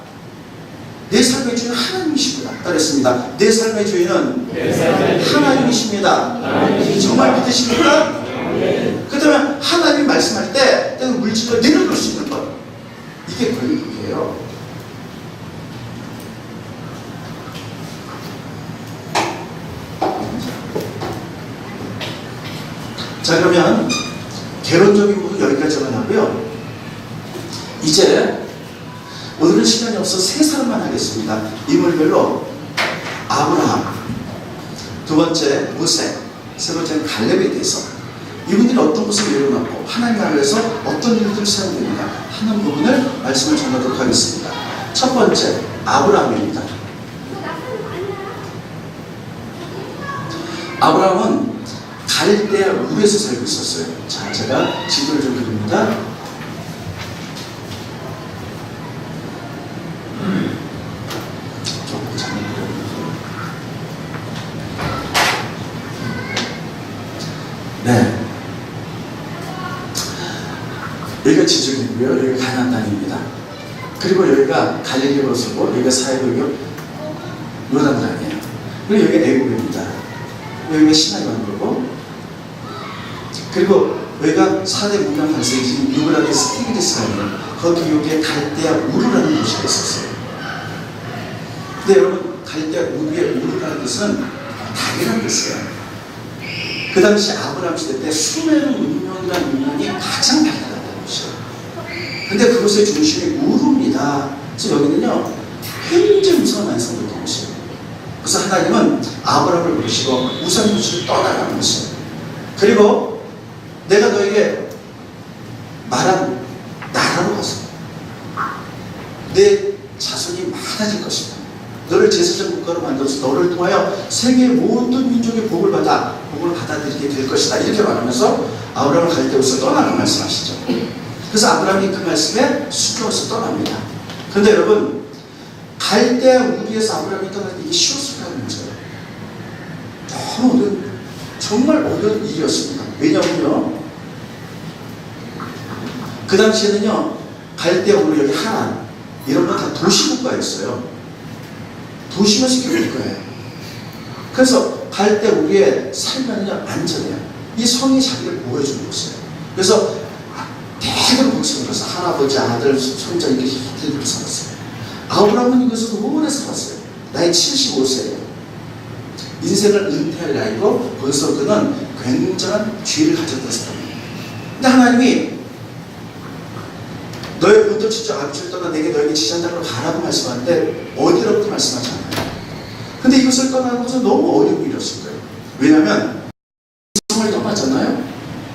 내 삶의 주인은 하나님이십니다. 따르겠습니다. 내 삶의 주인은 하나님이십니다. 정말 믿으십니까? 그 다음에 하나님 말씀할 때 물질을 내려놓을 수 있는 것, 이게 권리예요. 자, 그러면 개론적인 부분 여기까지만 하고요. 이제 오늘은 시간이 없어서 세 사람만 하겠습니다. 인물별로 아브라함, 두 번째 모세, 세 번째는 갈렙에 대해서 이분들이 어떤 것을 내려놓고 하나님 나라에서 어떤 일들을 사용됩니다 하는 부분을 말씀을 전하도록 하겠습니다. 첫 번째 아브라함입니다. 아브라함은 갈대아 우르에서 살고 있었어요. 자, 제가 지도를 좀 그립니다. 조금 잘못 그렸는데. 네. 여기가 지중이고요. 여기가 가나안 땅입니다. 그리고 여기가 갈릴리 호수고 여기가 사해도이고 요단강이에요. 그리고 여기가 애국입니다. 여기가 시나이 왕국이고, 그리고 여기가 4대 문명 발생지 유브라데스 티그리스가 있는 거기 여기에 갈대아 우르라는 도시가 있었어요. 근데 여러분, 갈대아 우르의 우르라는 뜻은 닭이라는 뜻이에요. 그 당시 아브라함 시대 때 수메르 문명이라는 문명이 가장 발달했다는 것이에요. 근데 그곳의 중심이 우르입니다. 그래서 여기는요 굉장히 무서운 안성이었던 것이에요. 그래서 하나님은 아브라함을 부르시고 우상 도시를 떠나라는 것이에요. 그리고 내가 너에게 말한 나라로 가서 내 자손이 많아질 것이다. 너를 제사장 국가로 만들어서 너를 통하여 세계의 모든 민족의 복을 받아들이게 될 것이다. 이렇게 말하면서 아브라함을 갈대아우스로 떠나는 말씀하시죠. 그래서 아브라함이 그 말씀에 순종해서 떠납니다. 그런데 여러분, 갈대아 우르에서 아브라함이 떠나는 게 이게 쉬웠을까요? 문제예요. 너무 어려운, 정말 어려운 일이었습니다. 왜냐면요, 그 당시에는요 갈대아 우르 여기 하란 이런 건 다 도시국가였어요. 도시면서 겪을 거예요. 그래서 갈대아 우르에 살면요 안전해요. 이 성이 자기를 보호해주는 곳이에요. 그래서 대대로 거기서 살았어요. 할아버지, 아들, 손자 이렇게 대대로 살았어요. 아브라함은 이곳에서 오래 살았어요. 나이 75세예요. 인생을 은퇴할 나이고 거기서 그는 굉장한 죄를 가졌던 사람이에요. 근데 하나님이 너의 본토 친척 아비집을 떠나 내게 너에게 지시한 땅으로 가라고 말씀하는데 어디로부터 말씀하지 않아요. 근데 이것을 떠나는 것은 너무 어려운 일이었을 거예요. 왜냐하면 성을 떠나잖아요.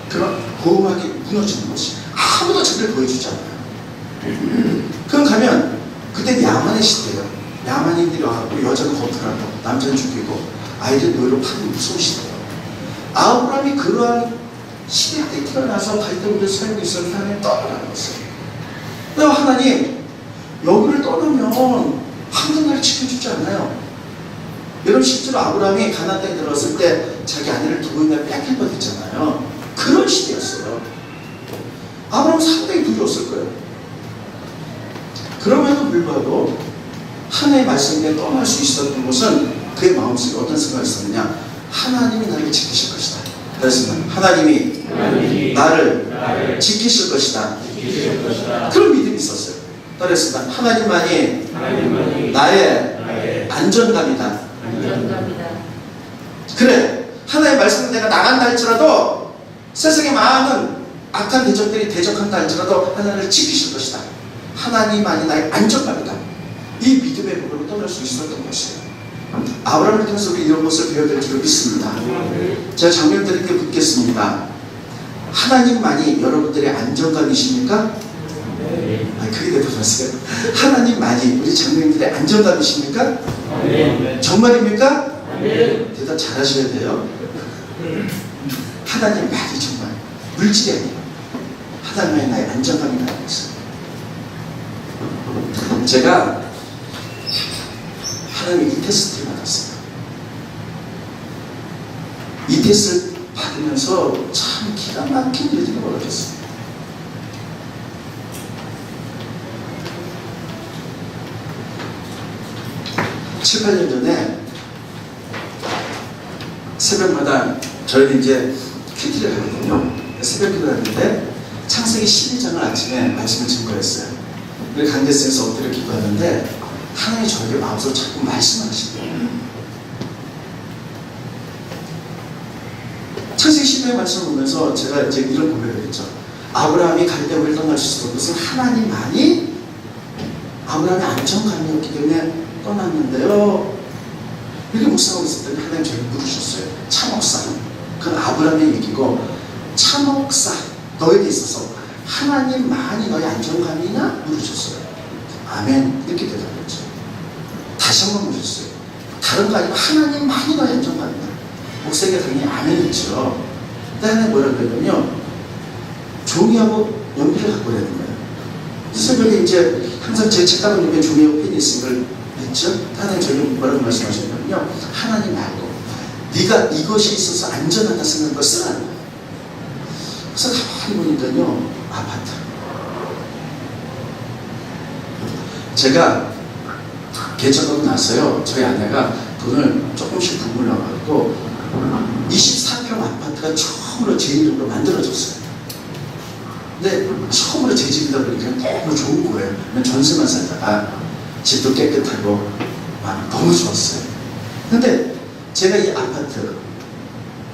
그런 보호막이 무너지는 것이 아무도 자기를 보여주지 않아요. 그럼 가면 그때 야만의 시대예요. 야만인들이 와서 여자는 거탈하고 남자는 죽이고 아이들 노예로 파는 무서운 시대예요. 아브라함이 그러한 시대 때 태어나서 갈대아 우르에 살고 있었는데 하나님 떠나라는 것이에요. 근데 하나님 여기를 떠나면 항상 나를 지켜주지 않나요? 여러분, 실제로 아브라함이 가나안 땅에 들어갔을 때 자기 아내를 두고 있는 뺏길 뻔했잖아요. 그런 시대였어요. 아브라함은 상당히 두려웠을 거예요. 그럼에도 불구하고 하나님의 말씀에 떠날 수 있었던 것은 그의 마음속에 어떤 생각이 있었느냐, 하나님이 나를 지키실 것이다. 그래서 하나님이 나를 지키실 것이다. 그런 믿음이 있었어요. 그랬습니다. 하나님만이 나의 안전감이다. 그래, 하나님의 말씀을 내가 나간다 할지라도 세상에 많은 악한 대적들이 대적한다 할지라도 하나님을 지키실 것이다. 하나님만이 나의 안전감이다. 이 믿음의 부분으로 떠날 수 있었던 것이에요. 아브라함을 통해서 우리 이런 것을 배워야 될 줄 믿습니다. 제가 장로님들에게 묻겠습니다. 하나님만이 여러분들의 안정감이십니까? 그게 대답하세요. 하나님만이 우리 장로님들의 안정감이십니까? 정말입니까? 대답 잘 하셔야 돼요. 하나님만이 정말 물질이 아니에요. 하나님만이 나의 안정감이라는 것을. 제가 하나님의 이 테스트를 받았어요. 이 테스트를 받으면서 참 기가 막힌 일들이 벌어졌어요. 칠, 8년 전에 새벽마다 저희는 이제 큐티를 하거든요. 새벽 기도를 하는데 창세기 12장을 아침에 말씀을 증거했어요. 그리고 강제성에서 엎드려 기도하는데 하나님이 저에게 마음속으로 자꾸 말씀을 하시더라고요. 창세기 12장 말씀을 보면서 제가 이제 이런 고백을 했죠. 아브라함이 갈대아 우르를 떠날 수 있었던 것은 하나님만이 아브라함의 안정감이었기 때문에 떠났는데요. 이렇게 묵상하고 있었더니 하나님 저를 물으셨어요. 참혹사, 그건 아브라함의 얘기고, 참혹사, 너에게 있어서 하나님만이 너의 안정감이냐? 물으셨어요. 아멘. 이렇게 대답했죠. 다시 한번 물으셨어요. 다른 거 아니고 하나님만이 너의 안정감이냐? 목사님이 당연히 아멘 했죠. 근데 하나님 뭐라 그랬냐면요, 종이하고 연필을 갖고 오라는 거예요. 새벽에 이제 항상 제 책가방 옆에 종이하고 펜이 있는 걸 했죠. 하나님 저에게 뭐라고 말씀하셨냐면요, 하나님 말고 네가 이것이 있어서 안전하다 생각한 걸 쓰라는 거예요. 그래서 가만히 보니까요, 아파트. 제가 개척하고 나서요, 저희 아내가 돈을 조금씩 부으려고 24평 아파트가 처음으로 제 이름으로 만들어졌어요. 근데 처음으로 제 집이다 보니까 너무 좋은 거예요. 전세만 살다가 집도 깨끗하고 너무 좋았어요. 근데 제가 이 아파트,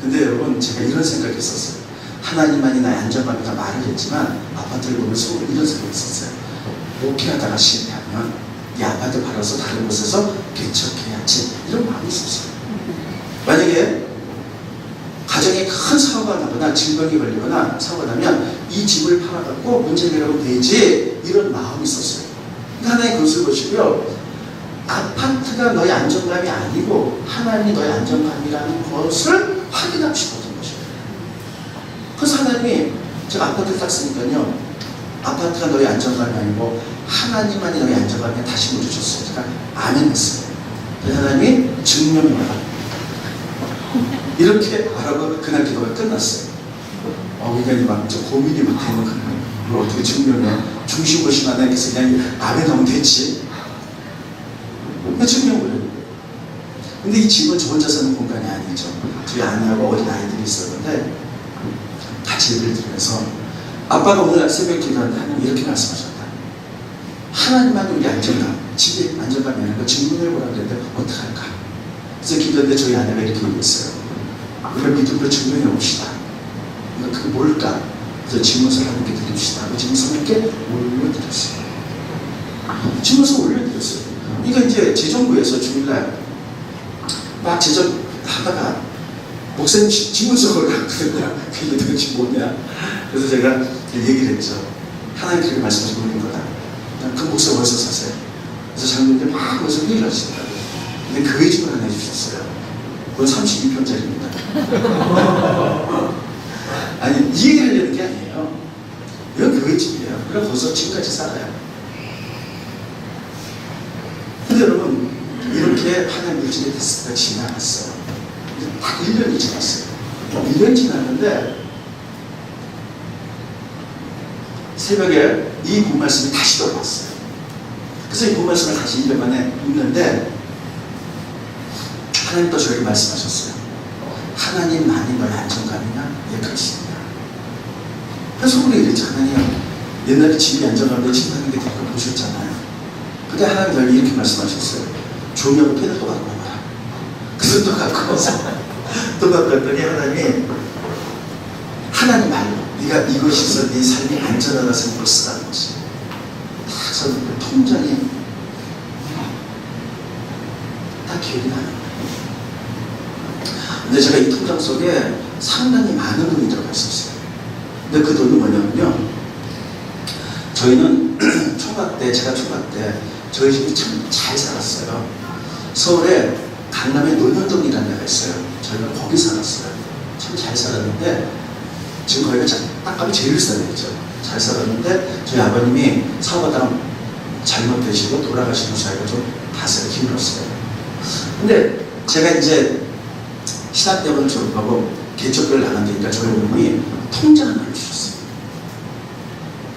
근데 여러분 제가 이런 생각했었어요. 하나님만이 나의 안전감이다 말을 했지만 아파트를 보면서 이런 생각했었어요. 목회하다가 실패하면 이 아파트 팔아서 다른 곳에서 개척해야지, 이런 마음이 있었어요. 만약에 가정에 큰 사고가 나거나 질병이 걸리거나 사고가 나면 이 집을 팔아갖고 문제 해결하면 되지, 이런 마음이 있었어요. 하나님 그것을 보시고요, 아파트가 너의 안정감이 아니고 하나님이 너의 안정감이라는 것을 확인하고 싶었던 것이에요. 그래서 하나님이, 제가 아파트를 딱 쓰니까요, 아파트가 너의 안정감이 아니고 하나님만이 너의 안정감이야, 다시 묻으셨어요. 제가 아멘 했어요. 하나님이 증명이 와라, 이렇게 말하고 그날 기도가 끝났어요. 그러니까 막 고민이 막 되는 거예요. 이걸 어떻게 증명해? 중심고심 하나님께서 그냥 아멘 하면 됐지. 증명을 해요. 근데 이 집은 저 혼자 사는 공간이 아니죠. 저희 아내하고 어린 아이들이 있었는데 같이 예배를 드리면서 아빠가 오늘 새벽 기도하는데 하나님 이렇게 말씀하셨다. 하나님만이 우리 안정감, 집에 안정감이 아니라 증명해보라고 그랬는데 어떡할까? 그래서 기도했는데 저희 아내가 이렇게 얘기했어요. 우리가 믿음으로 증명해 봅시다. 그게 뭘까? 그래서 증거서를 함께 드립시다. 그 증거서를 함께 올려드렸어요. 증거서 올려드렸어요. 그러니까 이제 재정부에서 주일날 막 제정하다가 목사님 증거서를 갔거든요. 그게 도대체 뭐냐? 그래서 제가 얘기를 했죠. 하나님 그렇게 말씀하시고 있는 거다. 그 목사 어디서 사세요? 그래서 장로님들 막 거기서 회의를 하시더라고요. 근데 교회 집을 하나 해주셨어요. 그건 32평짜리입니다. 아니, 이 얘기를 하려는 게 아니에요. 이건 교회 집이에요. 그럼 거기서 지금까지 살아요. 근데 여러분, 이렇게 하나님 물질이 됐을 때 지나갔어요. 딱 1년이 지났어요. 1년 지났는데 새벽에 이 본 말씀이 다시 돌아왔어요. 그래서 이 본 말씀을 다시 1년 만에 읽는데 하나님 또 저에게 말씀하셨어요. 하나님만이 너의 안정감이냐? 예, 그렇습니다. 그래서 우리 이랬죠. 하나님, 옛날에 집이 안정감인데 집 하는 게 되게 보셨잖아요. 근데 하나님 저에게 이렇게 말씀하셨어요. 조명을 펜을 또 갖고 와봐라. 그래서 또 갖고 와서 또 갖고 왔더니 하나님 말로 네가 이것이 있어 네 삶이 안전하다 생각으로 쓰라는 것이 딱 저는 그 통장이 딱 기억이 나는 거예요. 근데 제가 이 통장 속에 상당히 많은 돈이 들어가 있었어요. 근데 그 돈은 뭐냐면요, 저희는 제가 총각 때 저희 집이 참 잘 살았어요. 서울에 강남에 논현동이라는 데가 있어요. 저희가 거기 살았어요. 참 잘 살았는데 지금 거기가 땅값이 제일 비싼 데죠. 잘 살았는데 저희 아버님이 사업하다가 잘못되시고 돌아가시는 사이가 좀 다스가 힘들었어요. 근데 제가 이제 신학대학원을 졸업하고 개척교를 나간다니까 저희 어머님이 통장 하나를 주셨어요.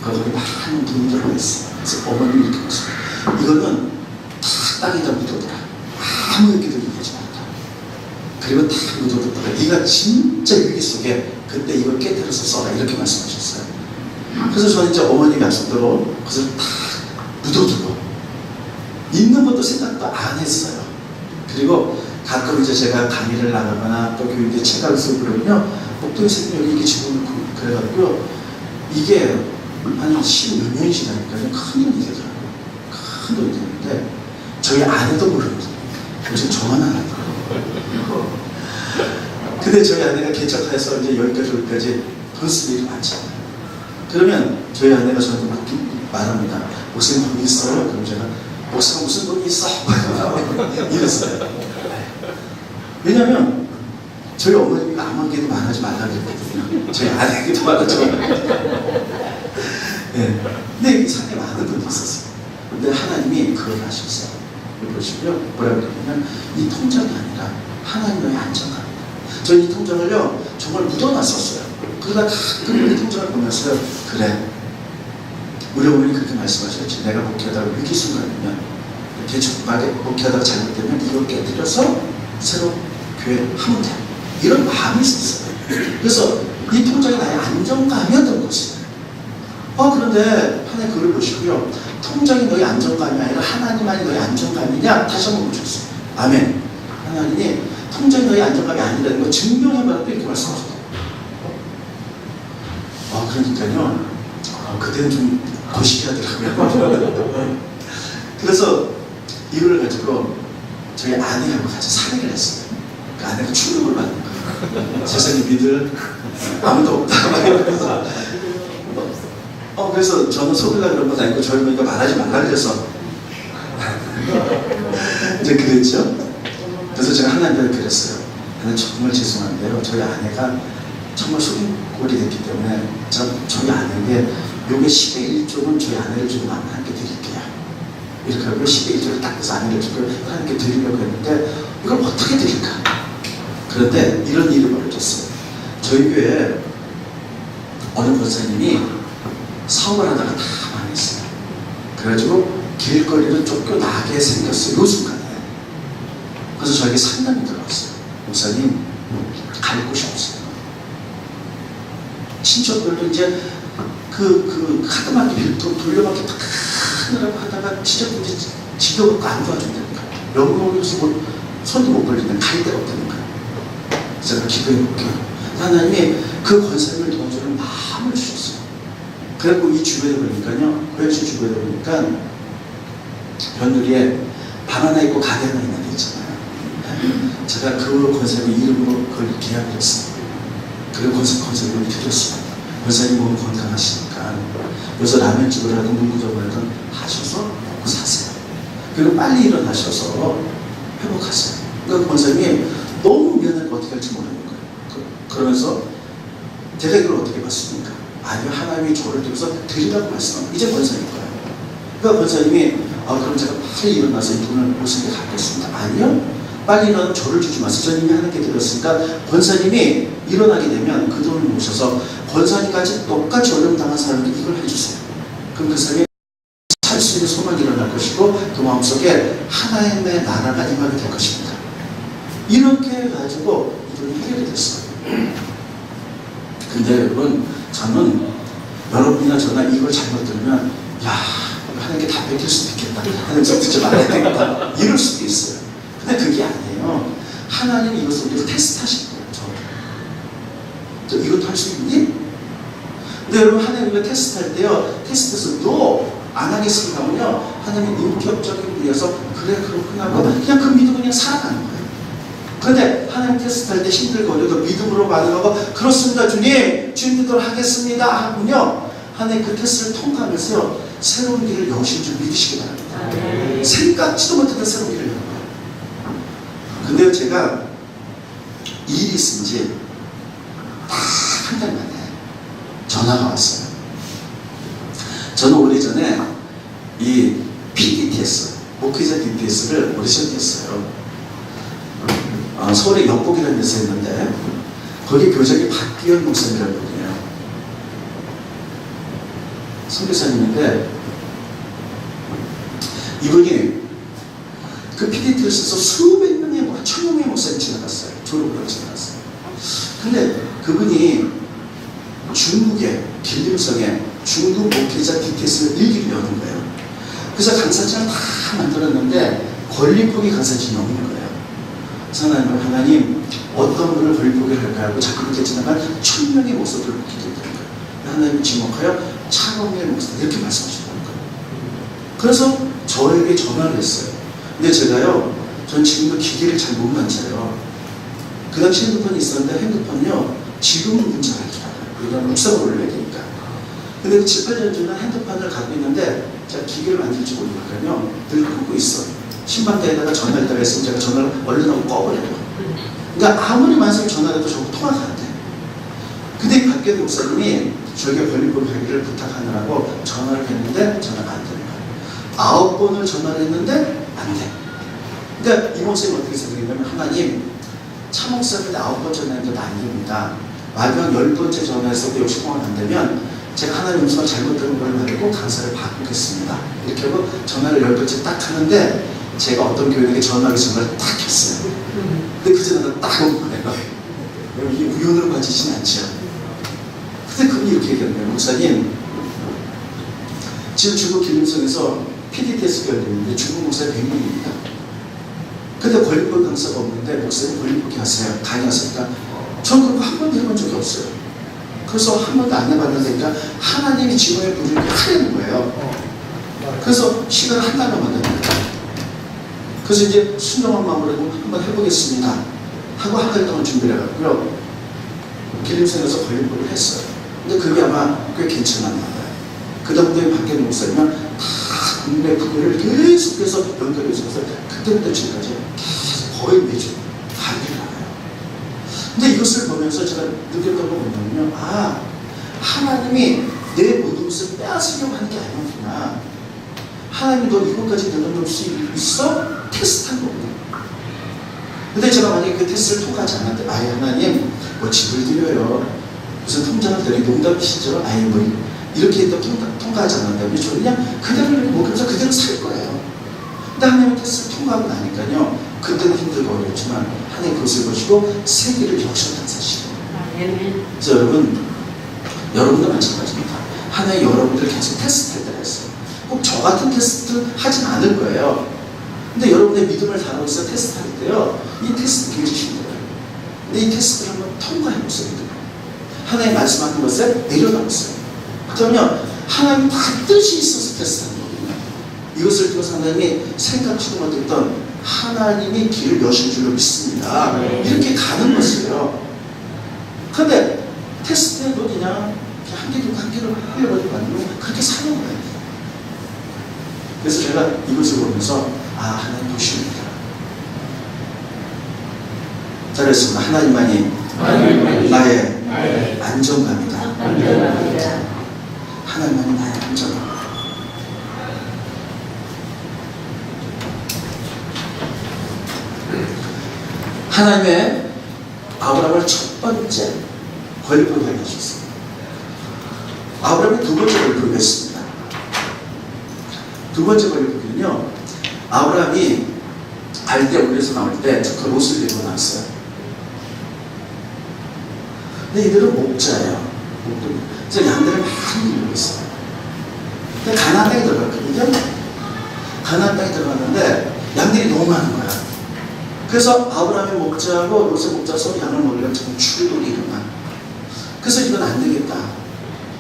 거기 많은 돈이 들어가 있어요. 그래서 어머님이 이렇게 말씀해요. 이거는 다 땅에다 묻어둬라. 아무 얘기도 얘기하지 말라. 그리고 다 묻어뒀다가 네가 진짜 위기 속에 그때 이걸 깨뜨려서 써라, 이렇게 말씀하셨어요. 그래서 저는 이제 어머님 약속대로 그것을 다 묻어두고 있는 것도 생각도 안 했어요. 그리고 가끔 이제 제가 강의를 나가거나 또 교육에 책을 쓰고 그러면요, 목동의 생명이 이렇게 집어넣고 그래가지고요, 이게 한 10몇 년이 지나니까요, 큰 돈이 되더라고요. 큰 돈이 되는데 저희 아내도 모릅니다. 요즘 저만 알아요. 근데 저희 아내가 개척해서 이제 여기까지 돈 쓸 일이 많잖아요. 그러면 저희 아내가 저한테 말합니다. 목사님 돈 있어요? 그럼 제가 목사가 무슨 돈이 있어? 이랬어요. 왜냐면 저희 어머니가 아무에게도 말하지 말라고 했거든요. 저희 아내에게도 말하지 말라고. 네. 근데 상당히 많은 돈이 있었어요. 근데 하나님이 그걸 하셨어요. 보시고요, 뭐라고 그러냐면 이 통장이 아니라 하나님의 안정감입니다. 저희 이 통장을요 정말 묻어놨었어요. 그러다 가끔 이 통장을 보면서 그래, 우리 어머니 그렇게 말씀하셨지. 내가 목회하다가 위기 순간이면 대충하게 목회하다가 잘못되면 이걸 깨뜨려서 새로 교회 하면 돼. 이런 마음이 있었어요. 그래서 이 통장이 나의 안정감이었던 것이에요. 그런데 하나님 그걸 보시고요. 통장이 너의 안정감이 아니라 하나님만이 너의 안정감이냐? 다시 한번 보셨어요. 아멘. 하나님이 통장이 너의 안정감이 아니라는 걸 증명해봐라고 이렇게 말씀하셨어요. 그러니까요. 그때는 좀 고시하더라고요. 그래서 이걸 가지고 저희 아내하고 같이 사례를 했어요. 그 아내가 충격을 받는 거예요. 세상에 믿을 아무도 없다. 그래서 저는 속으려고 그런 건 아니고 저희 어머니가 말하지 말라 그래서 이제 그랬죠. 그래서 제가 하나님께 그랬어요. 하나님 정말 죄송한데요. 저희 아내가 정말 속인골이 됐기 때문에 저희 아내에게 요게 10의 1조는 저희 아내를 주고 하나님께 드릴게요. 이렇게 하고 10의 1조를 딱 해서 아내를 주고 하나님께 드리려고 했는데 이걸 어떻게 드릴까? 그런데 이런 일이 벌어졌어요. 저희 교회에 어느 권사님이 사업을 하다가 다 망했어요. 그래가지고 길거리로 쫓겨나게 생겼어요. 요 순간에. 그래서 저에게 상담이 들어왔어요. 목사님, 갈 곳이 없어요. 친척들도 이제 그 카드마켓 빌도 돌려받기 딱 하느라고 하다가 친척들이 지겨워갖고 안 도와준다니까. 영국에서 손도 못 벌리면 갈 데가 없다니까. 제가 기도해볼게요. 하나님이 그 권사님을 도와주는 마음을 주셨어요. 그리고 이 주변에 보니까요, 고양시 주변에 보니까 변두리에 방 하나 있고 가게 하나 있는 데 있잖아요. 제가 그 권사님 이름으로 그걸 계약을 했어요. 그리고 권사님을 드렸어요. 권사님 몸 건강하시니까 여기서 라면집을 하든 문구점을 하든 하셔서 먹고 사세요. 그리고 빨리 일어나셔서 회복하세요. 그러니까 권사님이 너무 미안하고 어떻게 할지 모르는 거예요. 그러면서 제가 이걸 어떻게 봤습니까? 아니요, 하나님이 저를 통해서 드리라고 말씀합니다. 이제 권사님 거예요. 그러니까 권사님이 그럼 제가 빨리 일어나서 이 돈을 모습에 갚겠습니다. 아니요, 빨리 일어나면 저를 주지 마세요. 저는 이미 하나님께 드렸으니까 권사님이 일어나게 되면 그 돈을 모셔서 권사님까지 똑같이 어려움 당한 사람에게 이걸 해주세요. 그럼 그 사람이 살 수 있는 소망이 일어날 것이고 그 마음속에 하나님의 나라가 임하게 될 것입니다. 이렇게 해가지고 이 돈이 해결이 됐어요. 근데 여러분, 저는 여러분이나 저나 이걸 잘못 들으면 하나님께 다 뺏길 수도 있겠다. 하나님 좀 듣지 말아야 되겠다. 이럴 수도 있어요. 근데 그게 아니에요. 하나님이 이것을 우리를 테스트하실 거예요. 저 이것도 할 수 있니? 근데 여러분, 하나님 우리가 테스트할 때요, 테스트에서 너 안 하겠습니다 하면요, 하나님이 인격적인 분야에서 그래 그렇구나 하고 그냥 그 믿음으로 그냥 살아가는 거예요. 그런데 하나님 테스트할 때 힘들거려도 믿음으로 반응하고 그렇습니다 주님, 주님 믿도록 하겠습니다 하군요, 하나님 그 테스트를 통과하면서 새로운 길을 여신 줄 믿으시기 바랍니다. 생각지도 못했던 새로운 길을 여는 거예요. 근데 제가 일이 있은 지 한 달 만에 전화가 왔어요. 저는 오래전에 이 PDTS, 목회자 DTS를 오디션 했어요. 서울의 영국이라는 데서 했는데 거기 교장이 박기현 목사님이라는 분이에요. 선교사님인데 이분이 그 PDT에서 수백 명의, 1000명의 목사님 지나갔어요. 졸업을 지나갔어요. 근데 그분이 중국의 길림성에 중국 목회자 DTS를 일기를 여는 거예요. 그래서 강사진을 다 만들었는데 권리포기 강사진이 없는 거예요. 그래서 하나님 어떤 분을 권리포기를 할까 하고 자꾸 그렇게 지나간 1000명의 목사들을 기도했다는 거예요. 하나님이 지목하여 차범의 목사 이렇게 말씀하셨다는 거예요. 그래서 저에게 전화를 했어요. 근데 제가요, 전 지금도 기계를 잘 못 만져요. 그 당시 핸드폰이 있었는데 핸드폰이요, 지금은 문자가 이렇게 나가요. 이건 묵상을 올려야 되니까. 근데 7, 8년 전에 핸드폰을 갖고 있는데 제가 기계를 만질지 모르니까요, 늘 끄고 있어. 신방대에다가 전화를 했다가 했으면 제가 전화를 얼른 하고 꺼버려요. 그러니까 아무리 만성이 전화를 해도 저거 통화가 안 돼. 근데 이 박기현 목사님이 저에게 권리포기 하기를 부탁하느라고 전화를 했는데 전화가 안 되는 거예요. 9번을 전화를 했는데 안 돼. 그러니까 이 목사님 어떻게 생각했냐면, 하나님, 차 목사님한테 9번 전화했는데 안 됩니다. 마지막 10번째 전화했어도 역시 통화가 안 되면 제가 하나님 음성을 잘못 들은 걸 가지고 강사를 바꾸겠습니다. 이렇게 하고 전화를 10번째 딱 하는데 제가 어떤 교인에게 전화를 딱 했어요. 근데 그 전화가 딱 온 거예요. 이게 우연으로 가지진 않죠. 근데 그분이 이렇게 얘기하는 거예요. 목사님, 지금 중국 길림성에서 PDTS 열리는데 중국 목사님 100명입니다. 근데 권리법 강사가 없는데 목사님 권리법기 하세요. 강의하십니까? 전 그런 거 한 번도 해본 적이 없어요. 그래서 한 번도 안 해봤는데 하나님이 지구에 불을 이렇게 하려는 거예요. 그래서 시간을 한 달만 만듭니다. 그래서 이제 순정한 마음으로 한번 해보겠습니다 하고 한 달 동안 준비를 해갖고요. 길림성에서 권리법을 했어요. 근데 그게 아마 꽤 괜찮았나 봐요. 그 다음부터 박경희 목사님은 다 국내 부교를 계속해서 연결해서 그때부터 지금까지 계속 거의 매주 강의를 나가요. 근데 이것을 보면서 제가 느꼈던 건 뭐냐면요. 아, 하나님이 내 모든 것을 빼앗으려고 하는 게 아니었구나. 하나님이 너 이것까지 내려놓을 수 있어? 테스트한 거구나. 근데 제가 만약에 그 테스트를 통과하지 않았는데 아예 하나님 뭐 집을 드려요. 무슨 통장을 드려 농담이시죠? 아예 뭐 이렇게 또 통과하지 않는다면 저 그냥 그대로 먹으면서 그대로 살 거예요. 근데 하나님 테스트를 통과하고 나니까요. 그때는 힘들고 어렵지만 하나님 그것을 보시고 세계를 여셨다는 사실이에요. 그래서 여러분도 마찬가지입니다. 하나님 여러분들을 계속 테스트할 때가 있어요. 꼭 저 같은 테스트를 하진 않을 거예요. 근데 여러분의 믿음을 다루면서 테스트할 때요. 이 테스트 굉장히 힘들어요. 근데 이 테스트를 한번 통과해보세요. 하나님 말씀하는 것을 내려놓으세요. 그러면 하나님 다 뜻이 있어서 테스트하는 거거든요. 이것을 통해서 하나님이 생각지도 못했던 하나님이 길을 여신 줄로 믿습니다. 이렇게 가는 것이에요. 그런데 테스트해도 그냥 한 개도 한 개를 흘려버리고 아니면 그렇게 사는 거예요. 그래서 제가 이것을 보면서 아, 하나님 보십니다. 잘했습니다. 하나님만이 나의 안정감이다. 하나님만이 나의 안정감. 하나님의 아브라함을 첫 번째 권리법을 알려주셨습니다. 아브라함이 두 번째 권리법을 했습니다. 두 번째 권리법은요, 아브라함이 갈대아울에서 나올 때 그 롯을 데리고 나왔어요. 근데 이들은 목자예요. 그래서 양들을 많이 이루고 있어요. 근데 가나안 땅에 들어갔거든요. 가나안 땅에 들어갔는데 양들이 너무 많은 거야. 그래서 아브라함의 목자하고 롯의 목자 서로 양을 먹으려고 지금 충돌이 일어나. 그래서 이건 안 되겠다.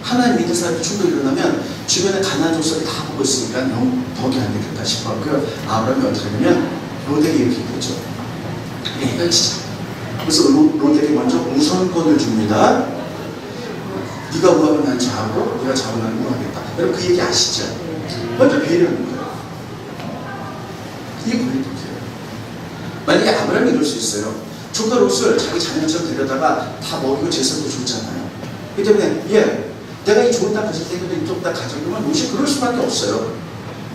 하나님 믿는 사람이 충돌이 일어나면 주변에 가나안 족속이 다 보고 있으니까 너무 덕이 안 되겠다 싶어. 그 아브라함이 어떻게 하냐면 롯에게 이렇게 그랬죠. 헤어지자. 그래서 롯에게 먼저 우선권을 줍니다. 네가 우하면 난 좌하고 네가 좌하면 난 우하겠다. 여러분 그 얘기 아시죠? 먼저 배려하는 거예요. 이게 권리법이에요. 만약에 아브라함이 이럴 수 있어요. 조카 롯을 자기 자녀처럼 데려다가 다 먹이고 제사도 줬잖아요. 그렇기 때문에 내가 이 좋은 땅 가질 때도 이쪽 땅 가져오면 롯이 그럴 수밖에 없어요.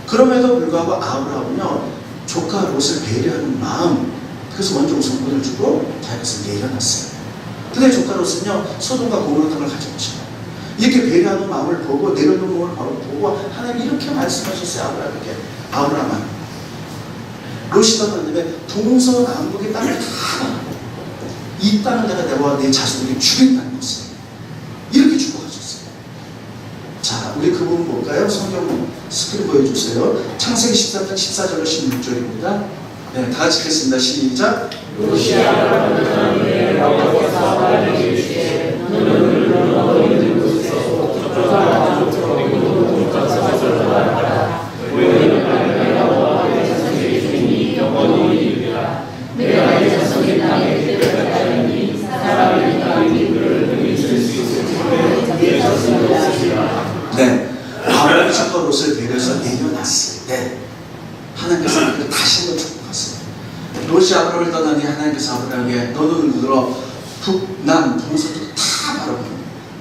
그럼에도 불구하고 아브라함은요, 조카 롯을 배려하는 마음, 그래서 먼저 우선권을 주고 자기것을 내려놨어요. 근데 조카 롯은요, 소돔과 고모라 땅을 가져오죠. 이렇게 배려하는 마음을 보고 내려놓는 마음을 보고 하나님이 이렇게 말씀하셨어요. 아브라함에게. 아브라함아, 롯이 떠났는데 동서남북의 땅을 다 이 땅을 내가 내 자손에게 주겠다는 것을 이렇게 주고 가셨어요. 자, 우리 그 부분 볼까요? 성경 스크린 보여주세요. 창세기 13장 14절로 16절입니다. 네, 다 같이 읽겠습니다. 시작. 롯이 아브라함을 떠나니 여호와께서 아브라함에게 이르시되 너는 너희 있는 곳에서 조카 족속이고 조카 족속을 말하라. 왜냐하면 내가 너와 자손에게 주니 영원히 이르리라. 내가 내 자손의 땅에 때를 가자니 사람의 땅에 그를 능히 수 있을 내 자손이 없으리라. 네, 아브라함이 조카 롯을 배려해서 내려놨을 때 하나님께서 그를 다시 한번 축복하세요. 롯이 아브라함을 떠나니 하나님께서 아브라함에게 너는 물들어 북남 동서쪽 다 바라보는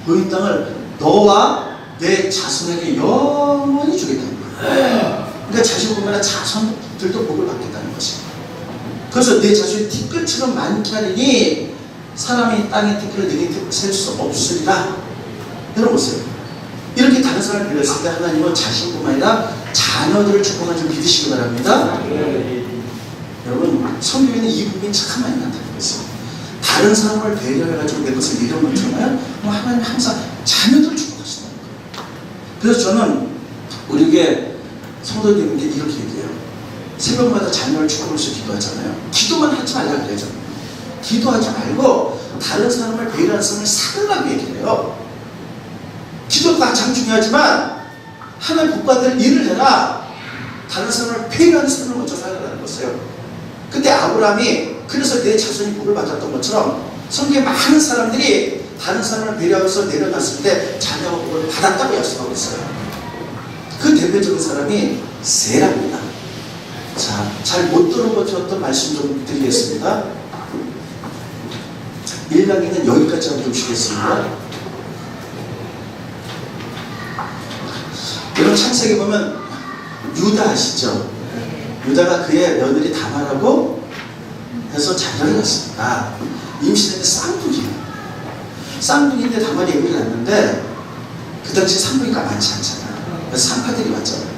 그 땅을 너와 내 자손에게 영원히 주겠다는 거예요. 그러니까 자식 보면 자손들도 복을 받겠다는 것입니다. 그래서 내 자손이 티끌처럼 많게 하리니 사람이 땅의 티끌을 능히 셀 수 없으리라. 여러분 보세요. 이렇게 다른 사람을 배려했을 때 하나님은 자신뿐만 아니라 자녀들을 축복하는 줄 믿으시기 바랍니다. 여러분, 성경에는 이 부분이 참 많이 나타나고 있어요. 다른 사람을 배려해가지고 내 것을 잃어버리잖아요. 그럼 하나님 항상 자녀들을 축복하신다는 거예요. 그래서 저는 우리에게 성도님께 이렇게 얘기해요. 새벽마다 자녀를 축복하면서 기도하잖아요. 기도만 하지 말라 그러잖아요. 기도하지 말고 다른 사람을 배려하는 사람을 사달라고 얘기를 해요. 기도도 가장 중요하지만 하나님 복받을 일을 해라. 다른 사람을 배려하는 사람을 먼저 살아가는 것이에요. 그때 아브라함이 그래서 내 자손이 복을 받았던 것처럼 성경에 많은 사람들이 다른 사람을 배려하면서 내려놨을 때 자녀가 복을 받았다고 약속하고 있어요. 그 대표적인 사람이 세라입니다. 자, 잘 못 들어보셨던 말씀 좀 드리겠습니다. 1강에는 여기까지 하고 좀 쉬겠습니다. 여러분 창세기 보면 유다 아시죠? 유다가 그의 며느리 다말하고 해서 자녀를 낳습니다. 임신했는데 쌍둥이에요. 쌍둥이인데 다말이 애기를 낳는데 그 당시 산부인가 많지 않잖아요. 그래서 산파들이 왔잖아요.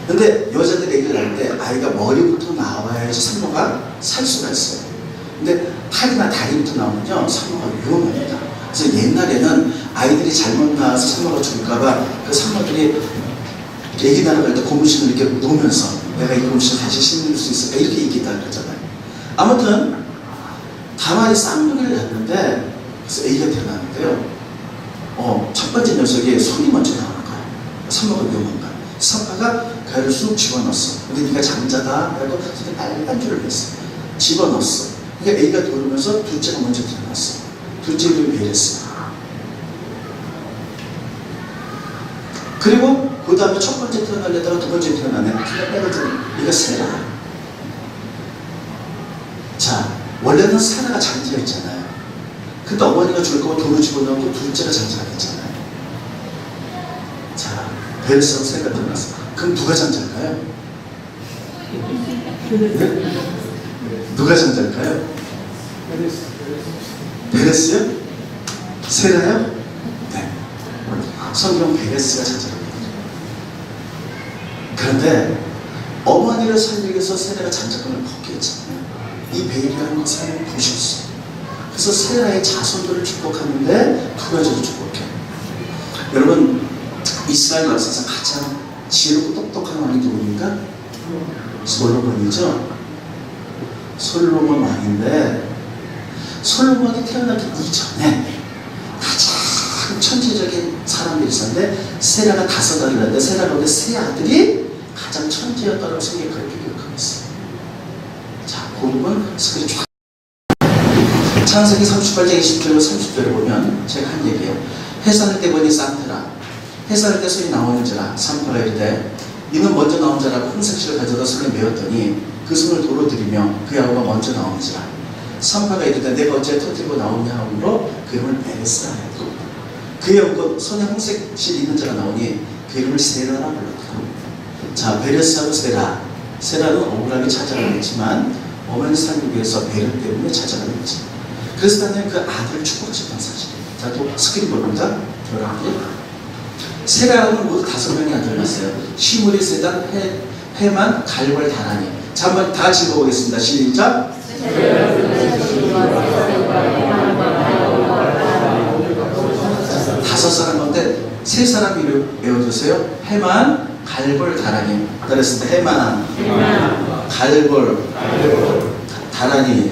근데 여자들이 애기를 낳을 때 아이가 머리부터 나와야지 산모가 살 수가 있어요. 근데 팔이나 다리부터 나오면요 산모가 위험합니다. 그래서 옛날에는 아이들이 잘못 나와서 산모가 죽을까봐 그 산모들이 애기 낳아갈 때 고무신을 이렇게 놓으면서 내가 이 고무신을 다시 신을 수 있을까 이렇게 얘기했다 그러잖아요. 아무튼 다말이 쌍둥이를 낳는데 그래서 애기가 태어나는데요. 첫 번째 녀석이 손이 먼저 나오는 거야. 산모가 위험한 거야. 산모가 가위를 쑥 집어넣었어. 근데 네가 장자다. 그래서 손에 빨간 줄을 냈어. 집어넣었어. 그러니까 애기가 돌으면서 둘째가 먼저 태어났어. 둘째 이름이 베레스. 그리고 그 다음에 첫 번째 태어나려다가 두 번째 태어나네. 그냥 빼거든. 이거 세라. 자, 원래는 세라가 장자였잖아요. 근데 어머니가 줄 거고 돌을 집어넣고 둘째가 장자가 됐잖아요. 자, 베레스하고 세라가 태어났어. 그럼 누가 장자일까요? 네? 누가 장자일까요? 베레스요? 세라요? 네. 성경 베레스가 장자입니다. 그런데 어머니를 살리기 위해서 세라가 장자권을 포기했잖아요. 이 베일이라는 것을 하나님 보셨어. 그래서 세라의 자손들을 축복하는데 두 가지로 축복해. 여러분, 이스라엘 역사에서 가장 지혜롭고 똑똑한 왕이 누구입니까? 솔로몬이죠. 솔로몬 왕인데 솔로몬이 태어나기 이전에 가장 천재적인 사람들이 있었는데 세라가 5아들을 낳는데 세라 가운데 3아들이 가장 천재였다고 성경을 기록하고 있어요. 자, 그 부분 스크린 쫙. 창세기 38장 20절로 30절을 보면 제가 한 얘기예요. 해산할 때 보니 산테라 해산할 때 손이 나오는지라 산파가 이르되 이는 먼저 나온 자라고 홍색실을 가져다 손에 메었더니 그 손을 도로 들이며 그 아우가 먼저 나오는지라 산파가 이르되 내가 어째 터뜨리고 나오냐 하므로 그 이름을 베레스라 하였고 그의 온 손에 홍색실이 있는 자가 나오니 그 이름을 세라라 불렀다. 자, 베레스하고 세라는 억울하게 찾아가겠지만 어머니 살기 위해서 배려 때문에 찾아가는 거지. 그래서 나는 그 아들을 축복하셨다는 사실이에요. 자, 또 스크린 보입니다. 여러분들 세라는 모두 5명이 아들을 낳았어요. 시므리, 세단, 헤만, 갈벌, 다라니. 자, 한번 다 같이 읽어보겠습니다. 시작. 5사람 가운데 3사람 이름 외워주세요. 헤만, 갈벌, 다라니. 그랬을 때 헤만, 갈벌, 다라니.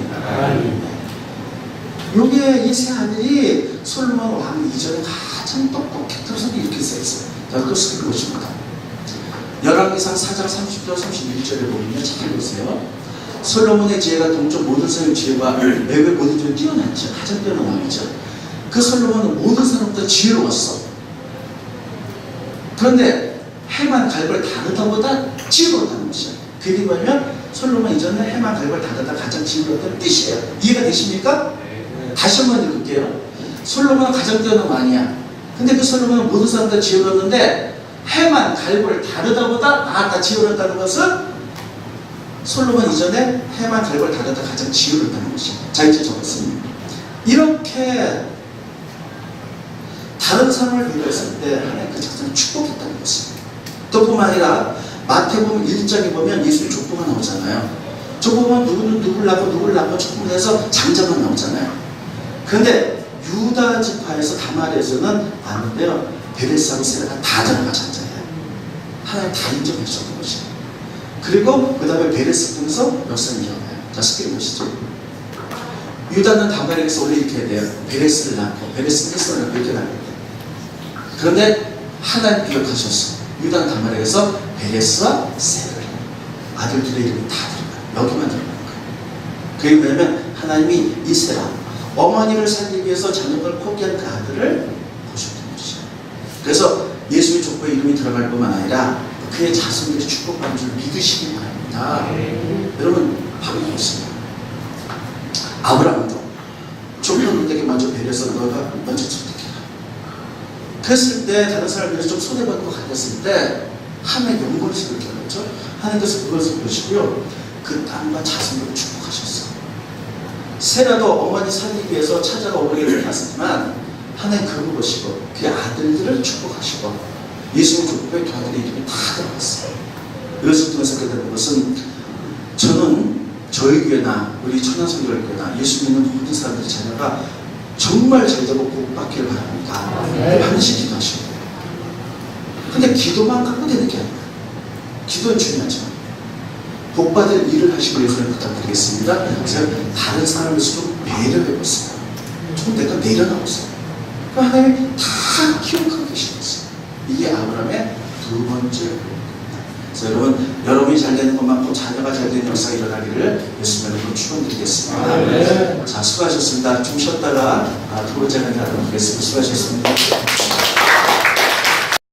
요게 이 3아들이 솔로몬 왕 이전에 가장 똑똑했다고 이렇게 써있어요. 자, 그 스크린 보십니다. 열왕기상 4장 30절 31절에 보면 잘 보세요. 솔로몬의 지혜가 동쪽 모든 사람의 지혜와 외국의 모든 지혜를 뛰어났죠. 가장 뛰어난 왕이죠. 그 솔로몬은 모든 사람보다 지혜로웠어. 그런데 해만 갈벌 다르다보다 지혜로웠다는 것이야. 그게 뭐냐면 솔로몬 이전에 해만 갈벌 다르다 가장 지혜로웠다는 뜻이에요. 이해가 되십니까? 다시 한번 읽을게요. 솔로몬은 가장 뛰어난 왕이야. 근데 그 솔로몬은 모든 사람보다 지혜로웠는데 해만 갈벌 다르다보다 나았다 지혜로웠다는 것은 솔로몬 이전에 해만 갈벌 다르다 가장 지혜로웠다는 것이에요. 자, 이제 적었습니다. 이렇게 다른 사람을 배려했을 때 하나님 그 자체는 축복했다는 것입니다. 또 뿐만 아니라 마태복음 1장에 보면 예수의 족보가 나오잖아요. 족보면 누구는 누굴 낳고 족보해서 장자만 나오잖아요. 그런데 유다 지파에서 다말에서는 아는데요, 베레스하고 세라가 다 자녀가 장자예요. 하나님 다 인정해 주셨던 것이에요. 그리고 그 다음에 베레스 통해서 역사를 이어가요. 자, 스크린 보시죠. 유다는 다말에게서 원래 이렇게 해야 돼요. 베레스를 낳고 베레스는 헤스를 낳고 이렇게 낳는데, 그런데 하나님 기억하셨어. 유다는 다말에게서 베레스와 세를, 아들들의 이름이 다 들어가요. 여기만 들어가는 거예요. 그게 뭐냐면 하나님이 이 세라, 어머니를 살리기 위해서 자녀를 포기한 그 아들을 보셨던 것이죠. 그래서 예수의 족보에 이름이 들어갈 뿐만 아니라 그의 자손들이 축복받는 줄 믿으시기 바랍니다. 여러분, 바로 이것입니다. 아브라함도 족보들에게 먼저 배려해서 너가 먼저 선택해라. 그랬을 때 다른 사람들이 좀 손해받는 것 같았을 때 하나님의 영광을 느꼈죠. 하나님께서 그것을 보시고요, 그 땅과 자손들을 축복하셨어. 세라도 어머니 살리기 위해서 찾아가 어머니를 낳았지만 하나님 그걸 보시고 그의 아들들을 축복하시고 예수님 족보에 두 아들의 이름이 다 들어갔어요. 이것을 통해서 깨달은 것은, 저는 저희 교회나 우리 천안성결교회나 예수 믿는 모든 사람들의 자녀가 정말 잘되고 복받기를 바랍니다. 반드시 기도하시고. 근데 기도만 갖고 되는 게 아니에요. 기도는 중요하죠. 복받을 일을 하시고 예수님 부탁드리겠습니다. 제가 다른 사람을 좀 배려해봤어요. 좀 내가 내려놔봤어요. 그 하나님이 다 기억하고 계신 거예요. 이게 아브라함의 두 번째 복입니다. 그래서 여러분이 잘 되는 것만큼 자녀가 잘 되는 역사가 일어나기를 예수님으로 축원드리겠습니다. 자, 수고하셨습니다. 좀 쉬었다가 두 번째 강의 하도록 하겠습니다. 수고하셨습니다.